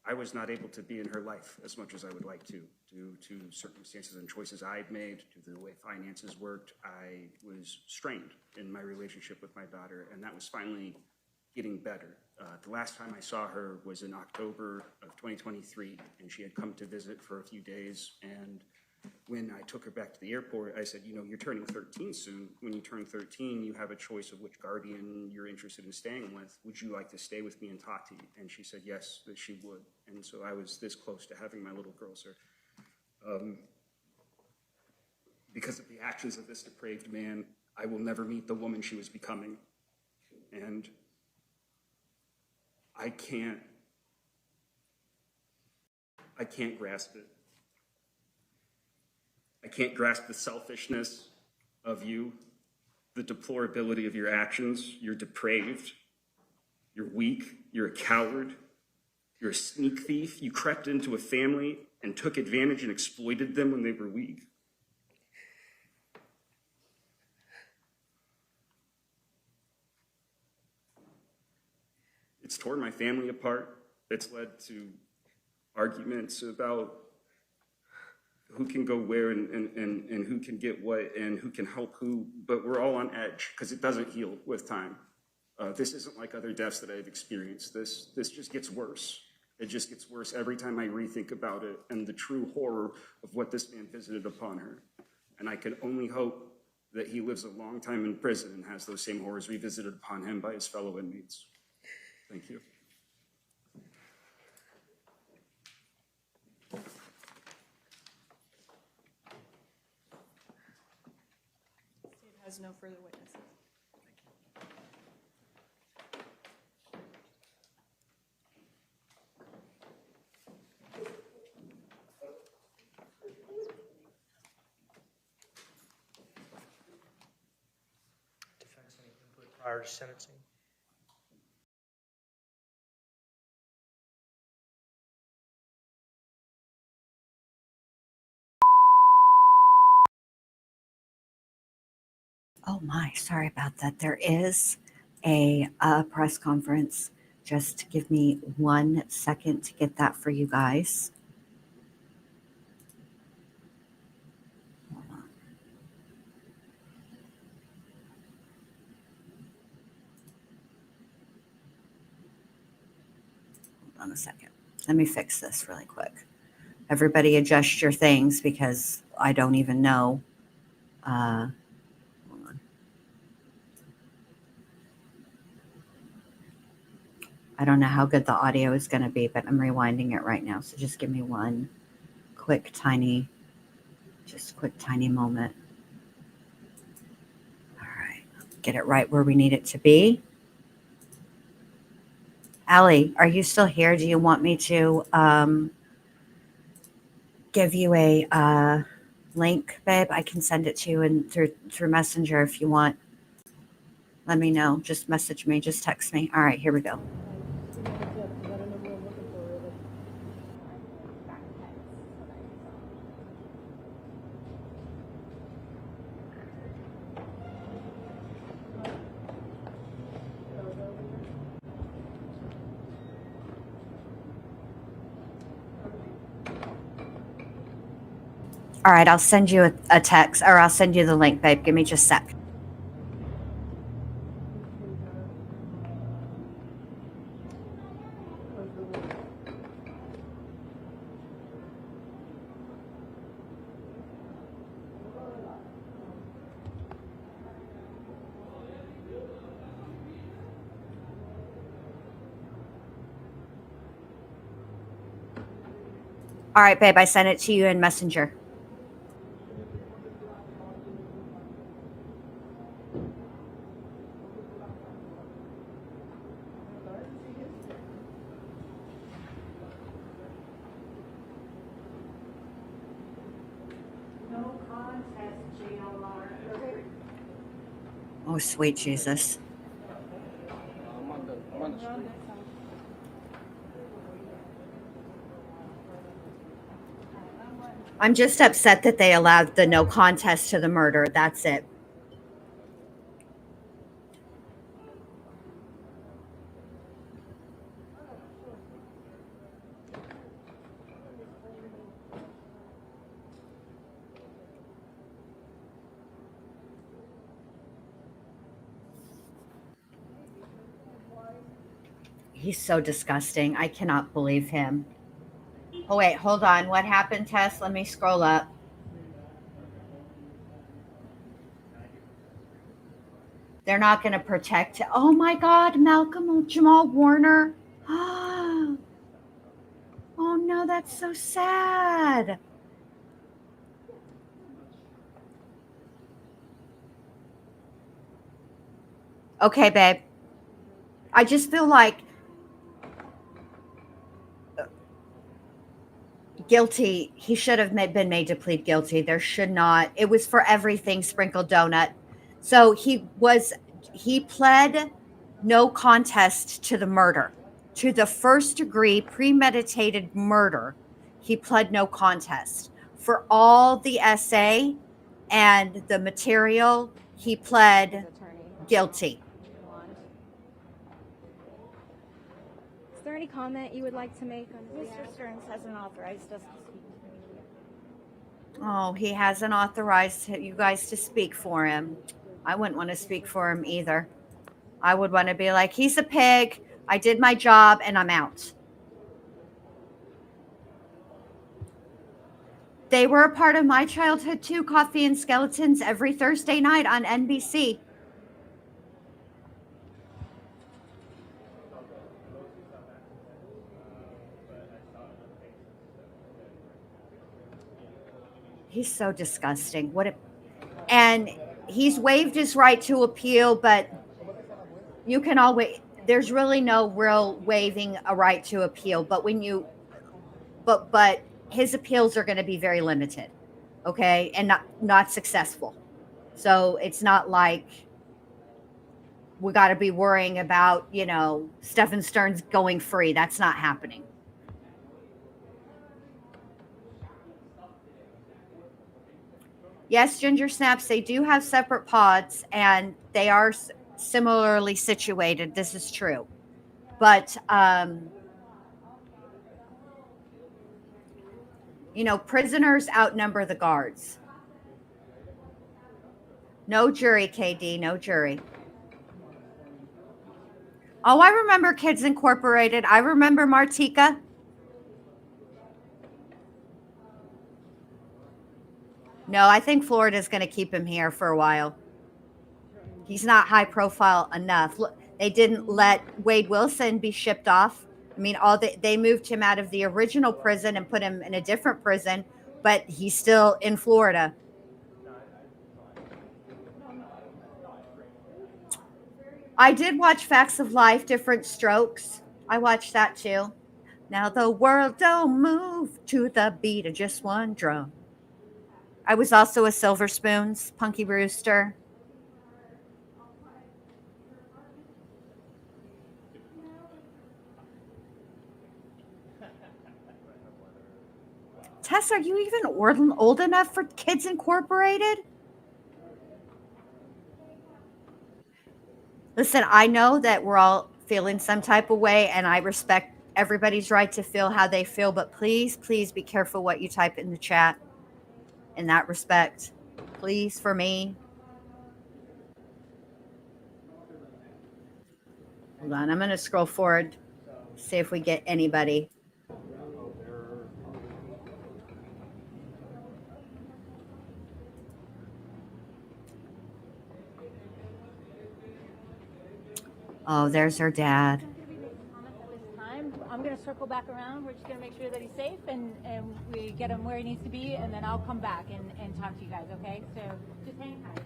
I was not able to be in her life as much as I would like to, due to circumstances and choices I'd made, due to the way finances worked. I was strained in my relationship with my daughter, and that was finally getting better. The last time I saw her was in October of 2023, and she had come to visit for a few days. And when I took her back to the airport, I said, you're turning 13 soon. When you turn 13, you have a choice of which guardian you're interested in staying with. Would you like to stay with me and Tati? And she said yes, that she would. And so I was this close to having my little girl, sir. Because of the actions of this depraved man, I will never meet the woman she was becoming. And I can't grasp it. I can't grasp the selfishness of you, the deplorability of your actions. You're depraved. You're weak. You're a coward. You're a sneak thief. You crept into a family and took advantage and exploited them when they were weak. It's torn my family apart. It's led to arguments about who can go where and who can get what and who can help who, but we're all on edge because it doesn't heal with time. This isn't like other deaths that I've experienced. This just gets worse. It just gets worse every time I rethink about it and the true horror of what this man visited upon her. and I can only hope that he lives a long time in prison and has those same horrors revisited upon him by his fellow inmates. Thank you. State has no further witnesses. Defense, any input prior to sentencing? Oh my, sorry about that. There is a press conference. Just give me 1 second to get that for you guys. Hold on. Hold on a second. Let me fix this really quick. Everybody adjust your things because I don't even know. Hold on. I don't know how good the audio is going to be, but I'm rewinding it right now. So just give me one quick, tiny moment. All right. Get it right where we need it to be. Allie, are you still here? Do you want me to give you a link, babe? I can send it to you and through Messenger if you want. Let me know. Just message me. Just text me. All right, here we go. All right, I'll send you a text, or I'll send you the link, babe. Give me just a sec. All right, babe, I sent it to you in Messenger. Oh, sweet Jesus. I'm just upset that they allowed the no contest to the murder. That's it. He's so disgusting. I cannot believe him. Oh, wait, hold on. What happened, Tess? Let me scroll up. They're not going to protect. Oh, my God, Malcolm Jamal Warner. Oh, no, that's so sad. Okay, babe. I just feel like guilty. He should have been made to plead guilty. There should not. It was for everything sprinkled donut. So he pled no contest to the murder, to the first degree premeditated murder. He pled no contest. For all the essay and the material, he pled guilty. Is there any comment you would like to make on Mr. Stearns hasn't authorized us to speak. Oh, he hasn't authorized you guys to speak for him. I wouldn't want to speak for him either. I would want to be like, he's a pig. I did my job and I'm out. They were a part of my childhood too. Coffee and Skeletons every Thursday night on NBC. He's so disgusting. And he's waived his right to appeal, but you can always, there's really no real waiving a right to appeal, but but his appeals are going to be very limited. Okay. And not successful. So it's not like we got to be worrying about, Stephan Stearns going free. That's not happening. Yes, Ginger Snaps, they do have separate pods and they are similarly situated. This is true. But, prisoners outnumber the guards. No jury, KD, no jury. Oh, I remember Kids Incorporated. I remember Martika. No, I think Florida's going to keep him here for a while. He's not high profile enough. Look, they didn't let Wade Wilson be shipped off. I mean, they moved him out of the original prison and put him in a different prison, but he's still in Florida. I did watch Facts of Life, Different Strokes. I watched that too. Now the world don't move to the beat of just one drum. I was also a Silver Spoons, Punky Brewster. Tess, are you even old enough for Kids Incorporated? Listen, I know that we're all feeling some type of way, and I respect everybody's right to feel how they feel, but please, please be careful what you type in the chat in that respect. Please, for me. Hold on, I'm going to scroll forward, see if we get anybody. Oh, there's her dad. I'm going to circle back around. We're just going to make sure that he's safe and we get him where he needs to be, and then I'll come back and talk to you guys, okay? So just hang tight.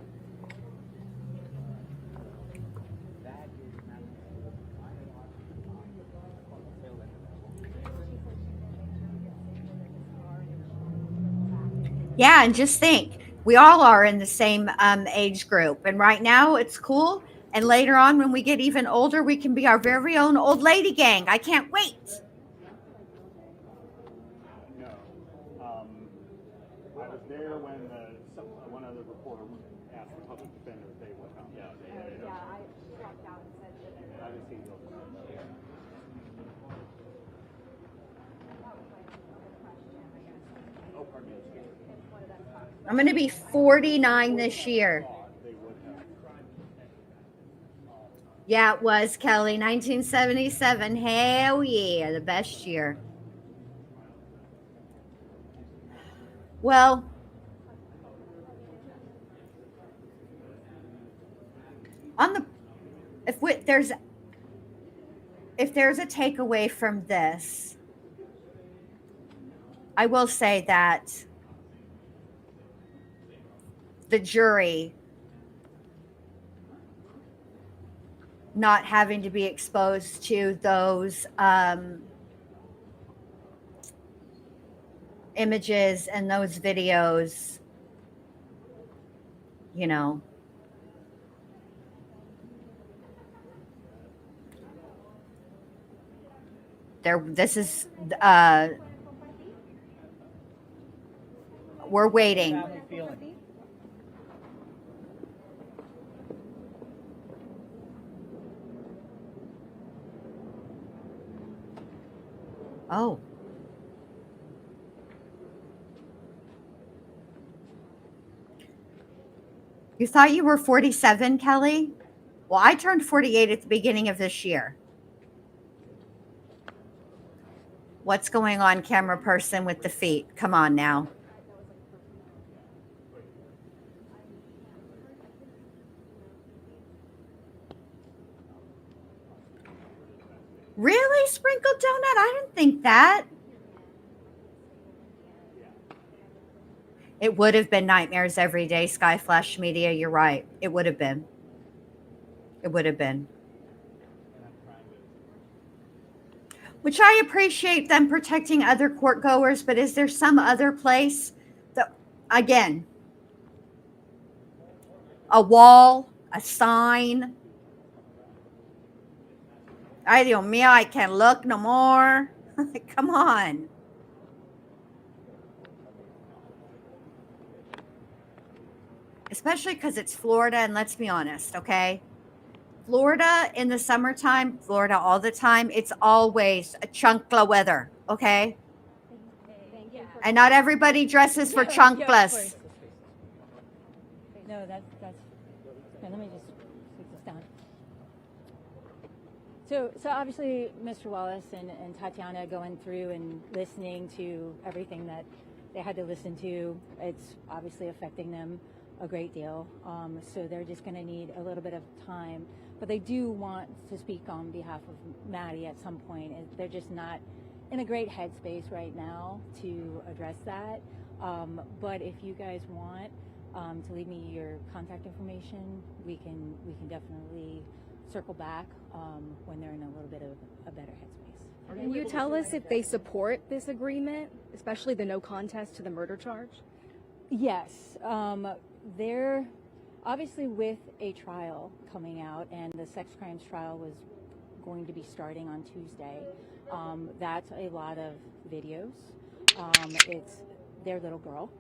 Yeah, and just think, we all are in the same age group. And right now it's cool. And later on, when we get even older, we can be our very own old lady gang. I can't wait. No. I was there when one other reporter asked the public defender if they would come. Yeah, I walked out and said that. I haven't seen those. Oh, pardon me. I'm going to be 49 this year. Yeah, it was, Kelly. 1977. Hell yeah, the best year. Well, if there's a takeaway from this, I will say that the jury not having to be exposed to those images and those videos, we're waiting. Oh. You thought you were 47, Kelly? Well, I turned 48 at the beginning of this year. What's going on, camera person with the feet? Come on now. Really? Sprinkled donut? I didn't think that. It would have been Nightmares Every Day, Sky Flash Media. You're right. It would have been. It would have been. Which I appreciate them protecting other court goers, but is there some other place that, again, a wall, a sign? Ay, Dios mío, I can't look no more. Come on. Especially because it's Florida, and let's be honest, okay? Florida in the summertime, Florida all the time, it's always a chunkla weather, okay? And not everybody dresses for chunklas. No, that's here, let me just take this down. So obviously, Mr. Wallace and Tatiana going through and listening to everything that they had to listen to, it's obviously affecting them a great deal. So they're just going to need a little bit of time. But they do want to speak on behalf of Maddie at some point. They're just not in a great headspace right now to address that. But if you guys want to leave me your contact information, we can definitely circle back when they're in a little bit of a better headspace. Can you tell us if they support this agreement, especially the no contest to the murder charge? Yes, they're obviously with a trial coming out, and the sex crimes trial was going to be starting on Tuesday. That's a lot of videos. It's their little girl,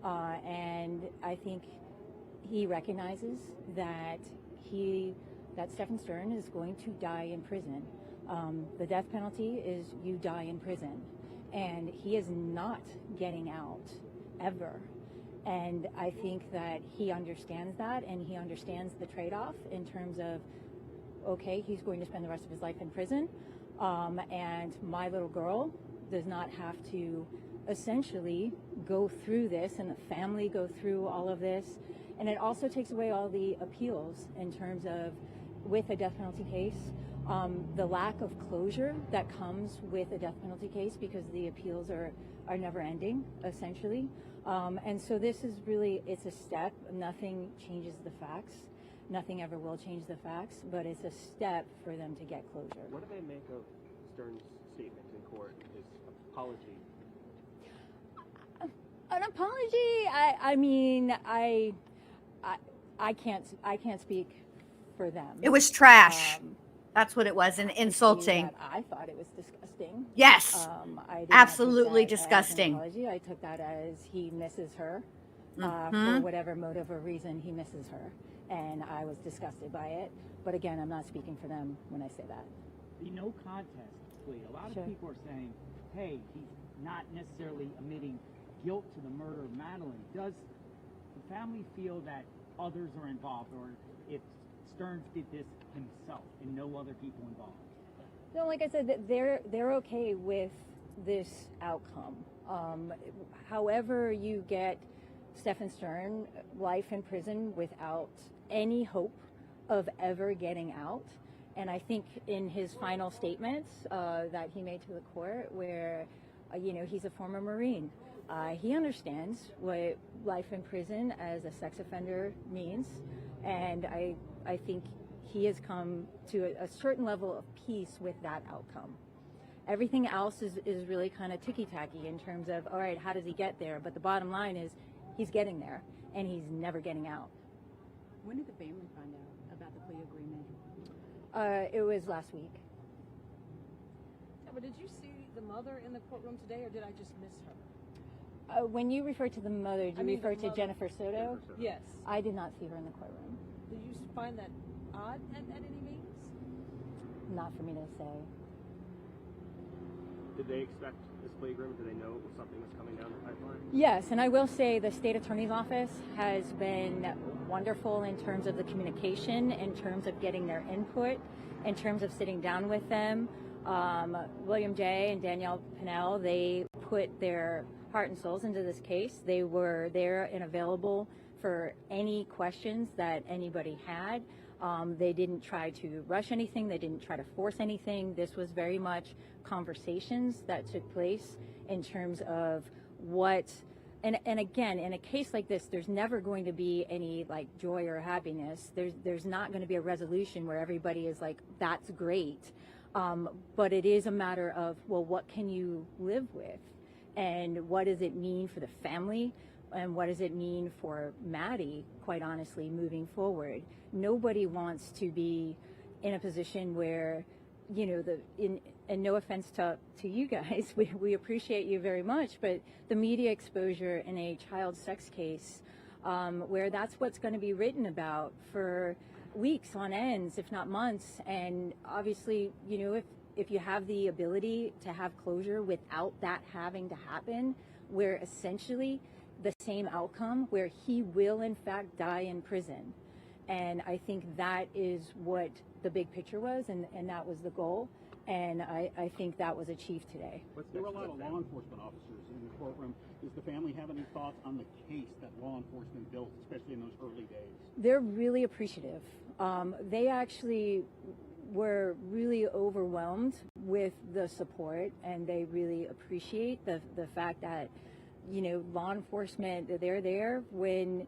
and I think he recognizes that Stephan Stern is going to die in prison. The death penalty is you die in prison, and he is not getting out ever. And I think that he understands that, and he understands the trade-off in terms of, okay, he's going to spend the rest of his life in prison, and my little girl does not have to essentially go through this, and the family go through all of this. And it also takes away all the appeals in terms of, with a death penalty case, the lack of closure that comes with a death penalty case, because the appeals are never ending, essentially. And so this is really, it's a step. Nothing changes the facts. Nothing ever will change the facts, but it's a step for them to get closure. What do they make of Stern's statement in court, his apology? An apology? I mean, I can't speak for them. It was trash. That's what it was, and insulting. I thought it was disgusting. Yes. I did Absolutely not take that disgusting. As an apology. I took that as he misses her for whatever motive or reason he misses her. And I was disgusted by it. But again, I'm not speaking for them when I say that. The no contest plea, a lot of people are saying, hey, he's not necessarily admitting guilt to the murder of Madeline. Does the family feel that others are involved, or if Stearns did this himself and no other people involved? No, like I said, they're okay with this outcome. However you get Stephan Stern life in prison without any hope of ever getting out. And I think in his final statements that he made to the court, where he's a former Marine, he understands what life in prison as a sex offender means, and I think he has come to a certain level of peace with that outcome. Everything else is really kind of ticky-tacky in terms of, all right, how does he get there? But the bottom line is he's getting there, and he's never getting out. When did the family find out about the plea agreement? It was last week. Yeah, but did you see the mother in the courtroom today, or did I just miss her? When you refer to the mother, do you refer to Jennifer Soto? Yes. I did not see her in the courtroom. Did you find that odd at any means? Not for me to say. Did they expect this plea agreement? Did they know something was coming down the pipeline? Yes, and I will say the state attorney's office has been wonderful in terms of the communication, in terms of getting their input, in terms of sitting down with them. William J. and Danielle Pinnell, they put their heart and souls into this case. They were there and available for any questions that anybody had. They didn't try to rush anything. They didn't try to force anything. This was very much conversations that took place in terms of what, and again, in a case like this, there's never going to be any like joy or happiness. There's not going to be a resolution where everybody is like, that's great. But it is a matter of, well, what can you live with? And what does it mean for the family? And what does it mean for Maddie, quite honestly, moving forward? Nobody wants to be in a position where, you know, and no offense to you guys, we appreciate you very much, but the media exposure in a child sex case, where that's what's going to be written about for weeks on ends, if not months. And obviously, you know, if you have the ability to have closure without that having to happen, where essentially the same outcome, where he will in fact die in prison. And I think that is what the big picture was, and that was the goal. And I think that was achieved today. There were a lot of law enforcement officers in the courtroom. Does the family have any thoughts on the case that law enforcement built, especially in those early days? They're really appreciative. They actually were really overwhelmed with the support, and they really appreciate the fact that, you know, law enforcement, they're there when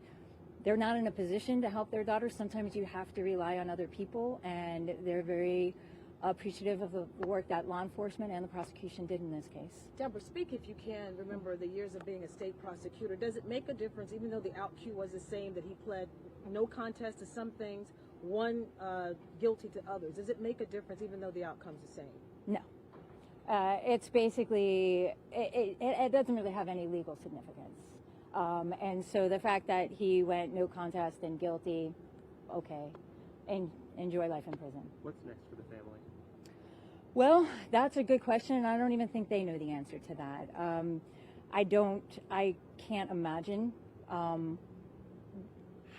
they're not in a position to help their daughter. Sometimes you have to rely on other people, and they're very appreciative of the work that law enforcement and the prosecution did in this case. Deborah, speak if you can. Remember the years of being a state prosecutor. Does it make a difference, even though the out cue was the same, that he pled no contest to some things, one guilty to others? Does it make a difference, even though the outcome's the same? No. It's basically, it doesn't really have any legal significance. And so the fact that he went no contest and guilty, okay, and enjoy life in prison. What's next for the family? Well, that's a good question, and I don't even think they know the answer to that. I can't imagine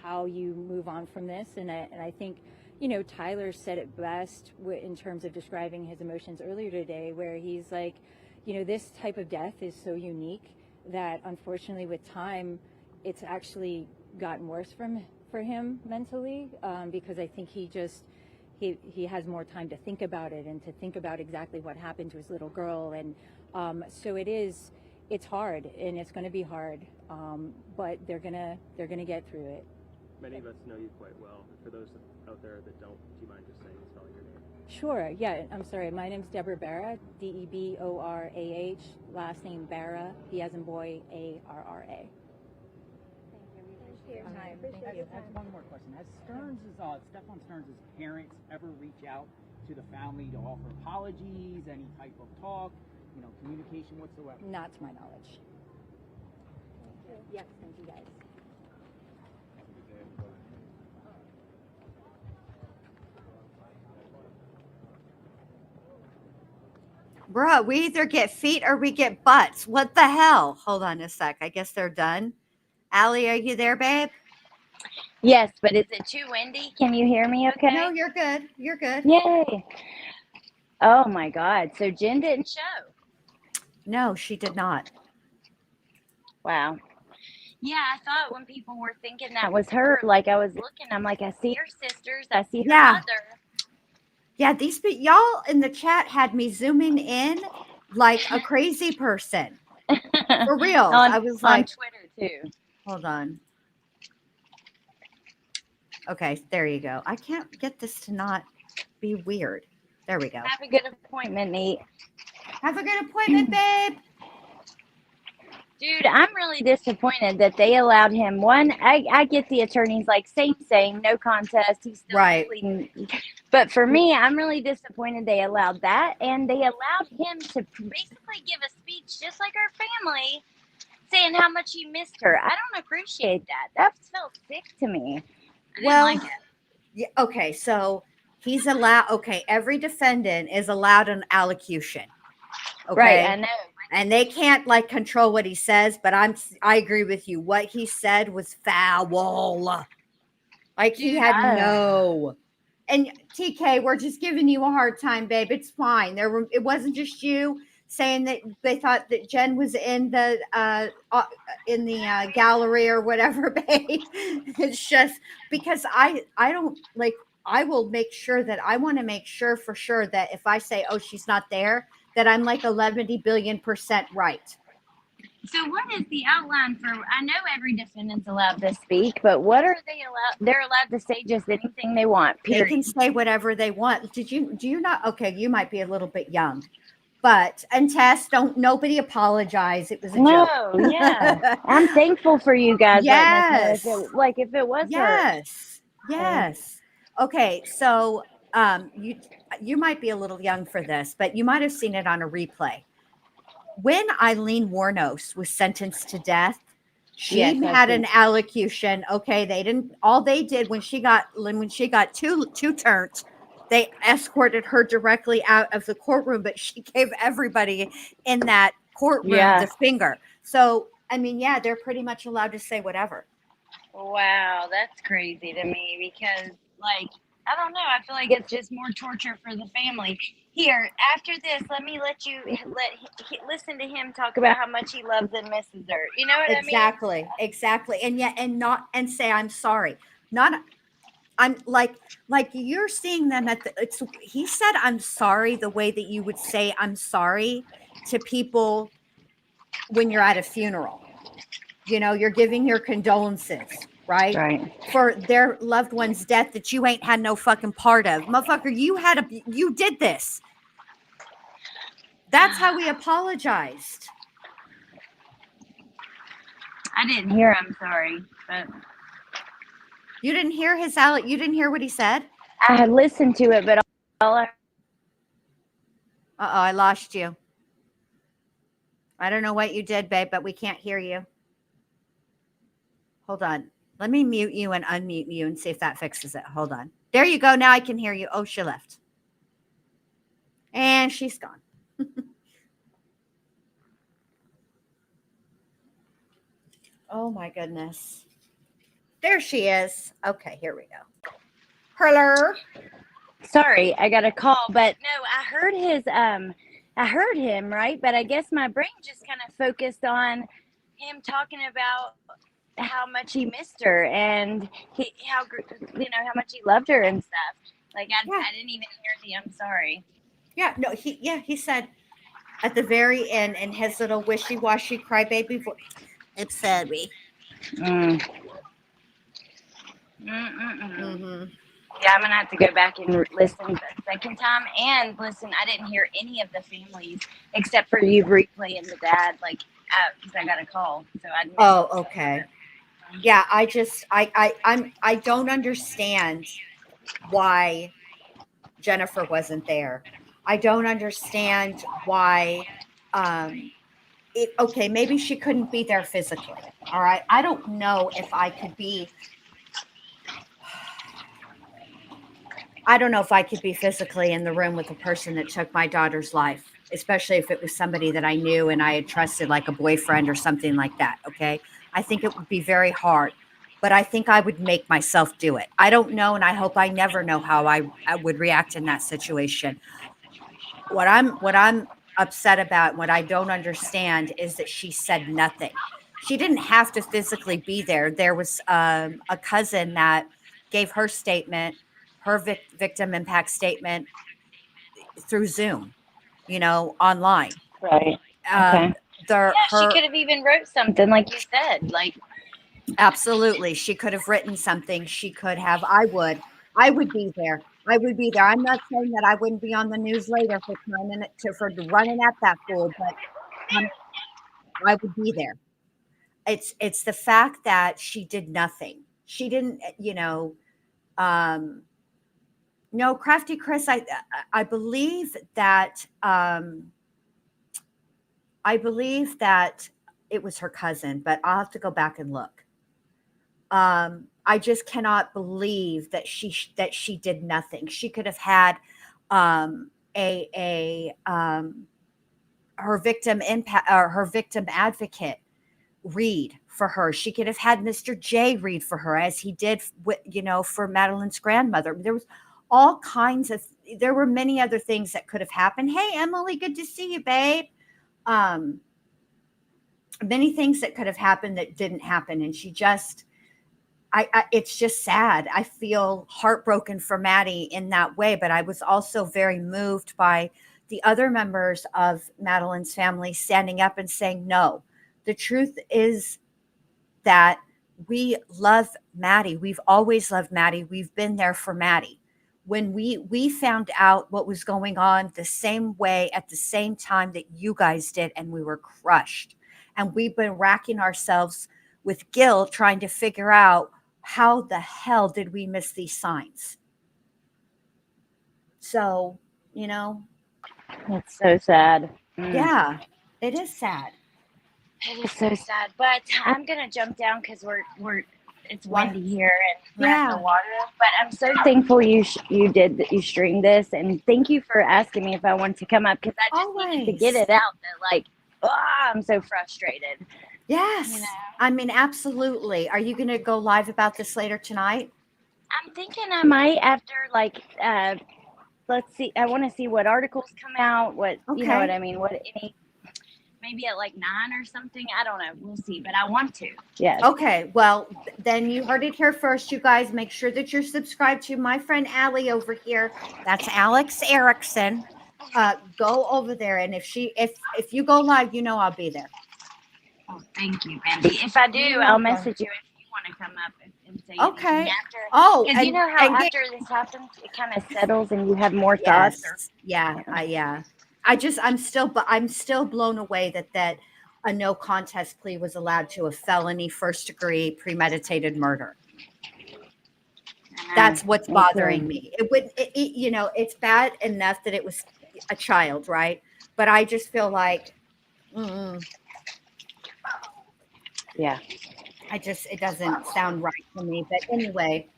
how you move on from this, and I think, you know, Tyler said it best in terms of describing his emotions earlier today, where he's like, you know, this type of death is so unique that unfortunately with time, it's actually gotten worse for him mentally, because I think he has more time to think about it and to think about exactly what happened to his little girl. And so it's hard, and it's going to be hard, but they're gonna get through it. Many of us know you quite well. For those out there that don't, do you mind just saying, spelling your name? Sure, yeah, I'm sorry. My name's Deborah Barra, Deborah, last name Barra, B as in boy, Arra. I have one more question. Has Stephan Stearns' parents ever reach out to the family to offer apologies, any type of talk, you know, communication whatsoever? Not to my knowledge. Yes, thank you guys. Bruh, we either get feet or we get butts. What the hell? Hold on a sec. I guess they're done. Allie, are you there, babe? Yes, but is it too windy? Can you hear me okay? No, you're good. You're good. Yay. Oh my God. So Jen didn't show. No, she did not. Wow. Yeah, I thought when people were thinking that was her, like I was looking, I'm like, I see her sisters, I see her mother. Yeah, y'all in the chat had me zooming in like a crazy person. For real. I was like, on Twitter too. Hold on. Okay, there you go. I can't get this to not be weird. There we go. Have a good appointment, Nate. Have a good appointment, babe. Dude, I'm really disappointed that they allowed him one. I get the attorney's like same, no contest. He's still pleading. But for me, I'm really disappointed they allowed that, and they allowed him to basically give a speech just like our family, saying how much he missed her. I don't appreciate that. That felt sick to me. I didn't like it. Yeah, okay, so he's allowed. Okay, every defendant is allowed an allocution. Okay? Right, I know. And they can't like control what he says, but I agree with you. What he said was foul. Like he had no. And TK, we're just giving you a hard time, babe. It's fine. It wasn't just you saying that they thought that Jen was in the gallery or whatever, babe. It's just because I don't like I will make sure that I want to make sure for sure that if I say, oh, she's not there, that I'm like 11 billion% right. So what is the outline for, I know every defendant's allowed to speak, but what are they allowed? They're allowed to say just anything they want, period. They can say whatever they want. Do you not? Okay, you might be a little bit young, but, and Tess, nobody apologize. It was a joke. No, yeah. I'm thankful for you guys Yes. letting us know if it was her. Yes. Yes. Okay, so you might be a little young for this, but you might have seen it on a replay. When Eileen Wuornos was sentenced to death, she had an allocution. Okay, all they did when she got two turns, they escorted her directly out of the courtroom, but she gave everybody in that courtroom the finger. So, I mean, yeah, they're pretty much allowed to say whatever. Wow, that's crazy to me because, I don't know. I feel like it's just more torture for the family. Here, after this, let you listen to him talk about how much he loves and misses her. You know what I mean? Exactly. And say, I'm sorry. I'm like you're seeing them he said, I'm sorry, the way that you would say, I'm sorry to people when you're at a funeral. You're giving your condolences, right? For their loved one's death that you ain't had no fucking part of. Motherfucker, you did this. That's how we apologized. I didn't hear I'm sorry, but you didn't hear you didn't hear what he said? I had listened to it, but I lost you. I don't know what you did, babe, but we can't hear you. Hold on. Let me mute you and unmute you and see if that fixes it. Hold on. There you go. Now I can hear you. Oh, she left. And she's gone. Oh, my goodness. There she is. Okay, here we go. Hello. Sorry, I got a call, but no, I heard him, right? But I guess my brain just kind of focused on him talking about how much he missed her and how much he loved her and stuff. I didn't even hear the I'm sorry. Yeah, no, he said at the very end in his little wishy-washy crybaby voice, I'm sorry. Mm-hmm. Yeah, I'm gonna have to go back and listen the second time and listen. I didn't hear any of the families except for you replaying the dad, because I got a call. So okay. Yeah, I don't understand why Jennifer wasn't there. I don't understand why. Okay, maybe she couldn't be there physically. All right, I don't know if I could be. I don't know if I could be physically in the room with the person that took my daughter's life, especially if it was somebody that I knew and I had trusted, like a boyfriend or something like that. Okay. I think it would be very hard, but I think I would make myself do it. I don't know. And I hope I never know how I would react in that situation. What I'm upset about, what I don't understand is that she said nothing. She didn't have to physically be there. There was a cousin that gave her statement, her victim impact statement through Zoom, online. Right. Okay. She could have even wrote something like you said, absolutely. She could have written something. She could have, I would be there. I would be there. I'm not saying that I wouldn't be on the news later for running at that fool, but I would be there. It's the fact that she did nothing. She didn't, no, Crafty Chris, I believe that it was her cousin, but I'll have to go back and look. I just cannot believe that she did nothing. She could have had her victim impact or her victim advocate read for her. She could have had Mr. J read for her, as he did, for Madeline's grandmother. There was all kinds of. There were many other things that could have happened. Hey, Emily, good to see you, babe. Many things that could have happened that didn't happen, and she just it's just sad. I feel heartbroken for Maddie in that way, but I was also very moved by the other members of Madeline's family standing up and saying, no, the truth is that we love Maddie. We've always loved Maddie. We've been there for Maddie. When we found out what was going on the same way at the same time that you guys did, and we were crushed. And we've been racking ourselves with guilt trying to figure out how the hell did we miss these signs? So, It's so sad. Yeah, it is sad. It is so sad. But I'm gonna jump down because it's windy here and we're at the water. But I'm so thankful you streamed this, and thank you for asking me if I wanted to come up, because I just needed to get it out that I'm so frustrated. Yes. I mean, absolutely. Are you going to go live about this later tonight? I'm thinking I might after let's see. I want to see what articles come out. You know what I mean? Maybe at 9 or something. I don't know. We'll see. But I want to. Yes. Okay. Well, then you heard it here first, you guys. Make sure that you're subscribed to my friend Allie over here. That's Alex Erickson. Go over there, and if you go live, I'll be there. Oh, thank you, Mandy. If I do, I'll message you if you want to come up and say okay. After. Oh, because you know how after this happens, it kind of settles and you have more thoughts. Yeah. I'm still blown away that a no contest plea was allowed to a felony first degree premeditated murder. That's what's bothering me. It's bad enough that it was a child, right? But I just feel like, yeah, it doesn't sound right to me. But anyway,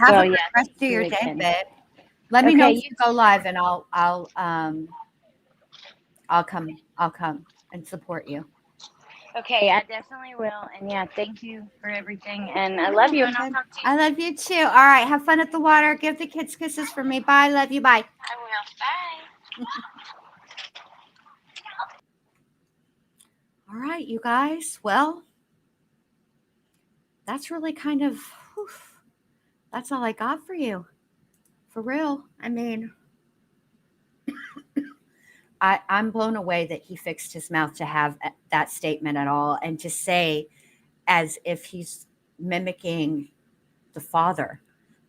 have a good rest of your day, babe. Let me know if you go live, and I'll come and support you. Okay, I definitely will. And thank you for everything. And I love you, and I'll talk to you. I love you too. All right, have fun at the water. Give the kids kisses for me. Bye. Love you. Bye. I will. Bye. All right, you guys. Well, that's really kind of, that's all I got for you. For real. I mean, I'm blown away that he fixed his mouth to have that statement at all, and to say as if he's mimicking the father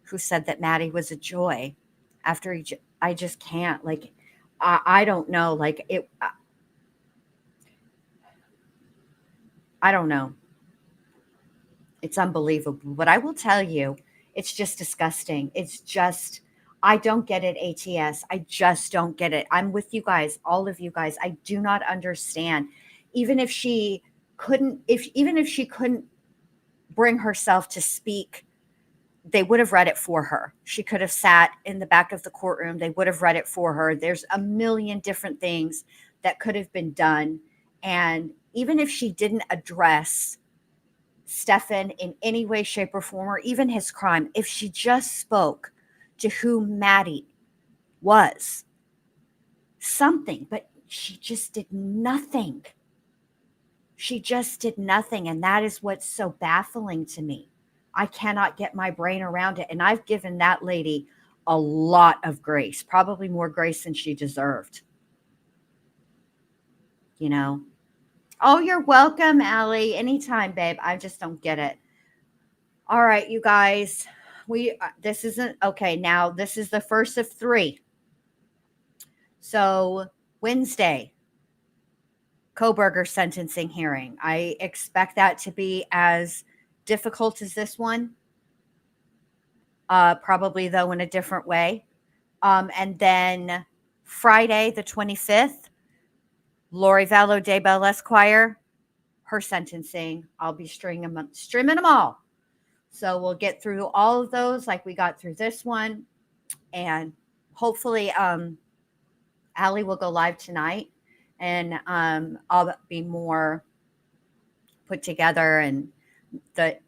who said that Maddie was a joy after I just can't, I don't know, I don't know. It's unbelievable, but I will tell you, it's just disgusting. It's just, I don't get it, ATS. I just don't get it. I'm with you guys, all of you guys. I do not understand. Even if she couldn't bring herself to speak, they would have read it for her. She could have sat in the back of the courtroom. They would have read it for her. There's a million different things that could have been done. And even if she didn't address Stephan in any way, shape, or form, or even his crime, if she just spoke to who Maddie was, something, but she just did nothing. She just did nothing. And that is what's so baffling to me. I cannot get my brain around it. And I've given that lady a lot of grace, probably more grace than she deserved. Oh, you're welcome, Allie. Anytime, babe. I just don't get it. All right, you guys. This isn't okay. Now, this is the first of 3. So, Wednesday, Koberger sentencing hearing. I expect that to be as difficult as this one. Probably, though, in a different way. And then Friday, the 25th, Lori Vallow Daybell Esquire, her sentencing. I'll be streaming them all. So we'll get through all of those like we got through this one. And hopefully Allie will go live tonight, and I'll be more put together, and the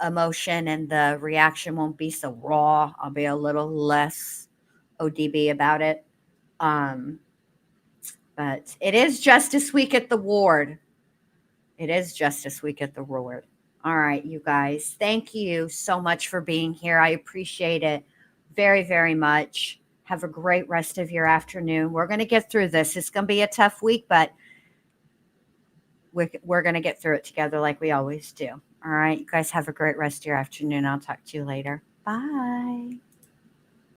emotion and the reaction won't be so raw. I'll be a little less ODB about it. But it is Justice Week at the Ward. It is Justice Week at the Lord. All right, you guys. Thank you so much for being here. I appreciate it very, very much. Have a great rest of your afternoon. We're going to get through this. It's going to be a tough week, but we're going to get through it together like we always do. All right, you guys have a great rest of your afternoon. I'll talk to you later. Bye.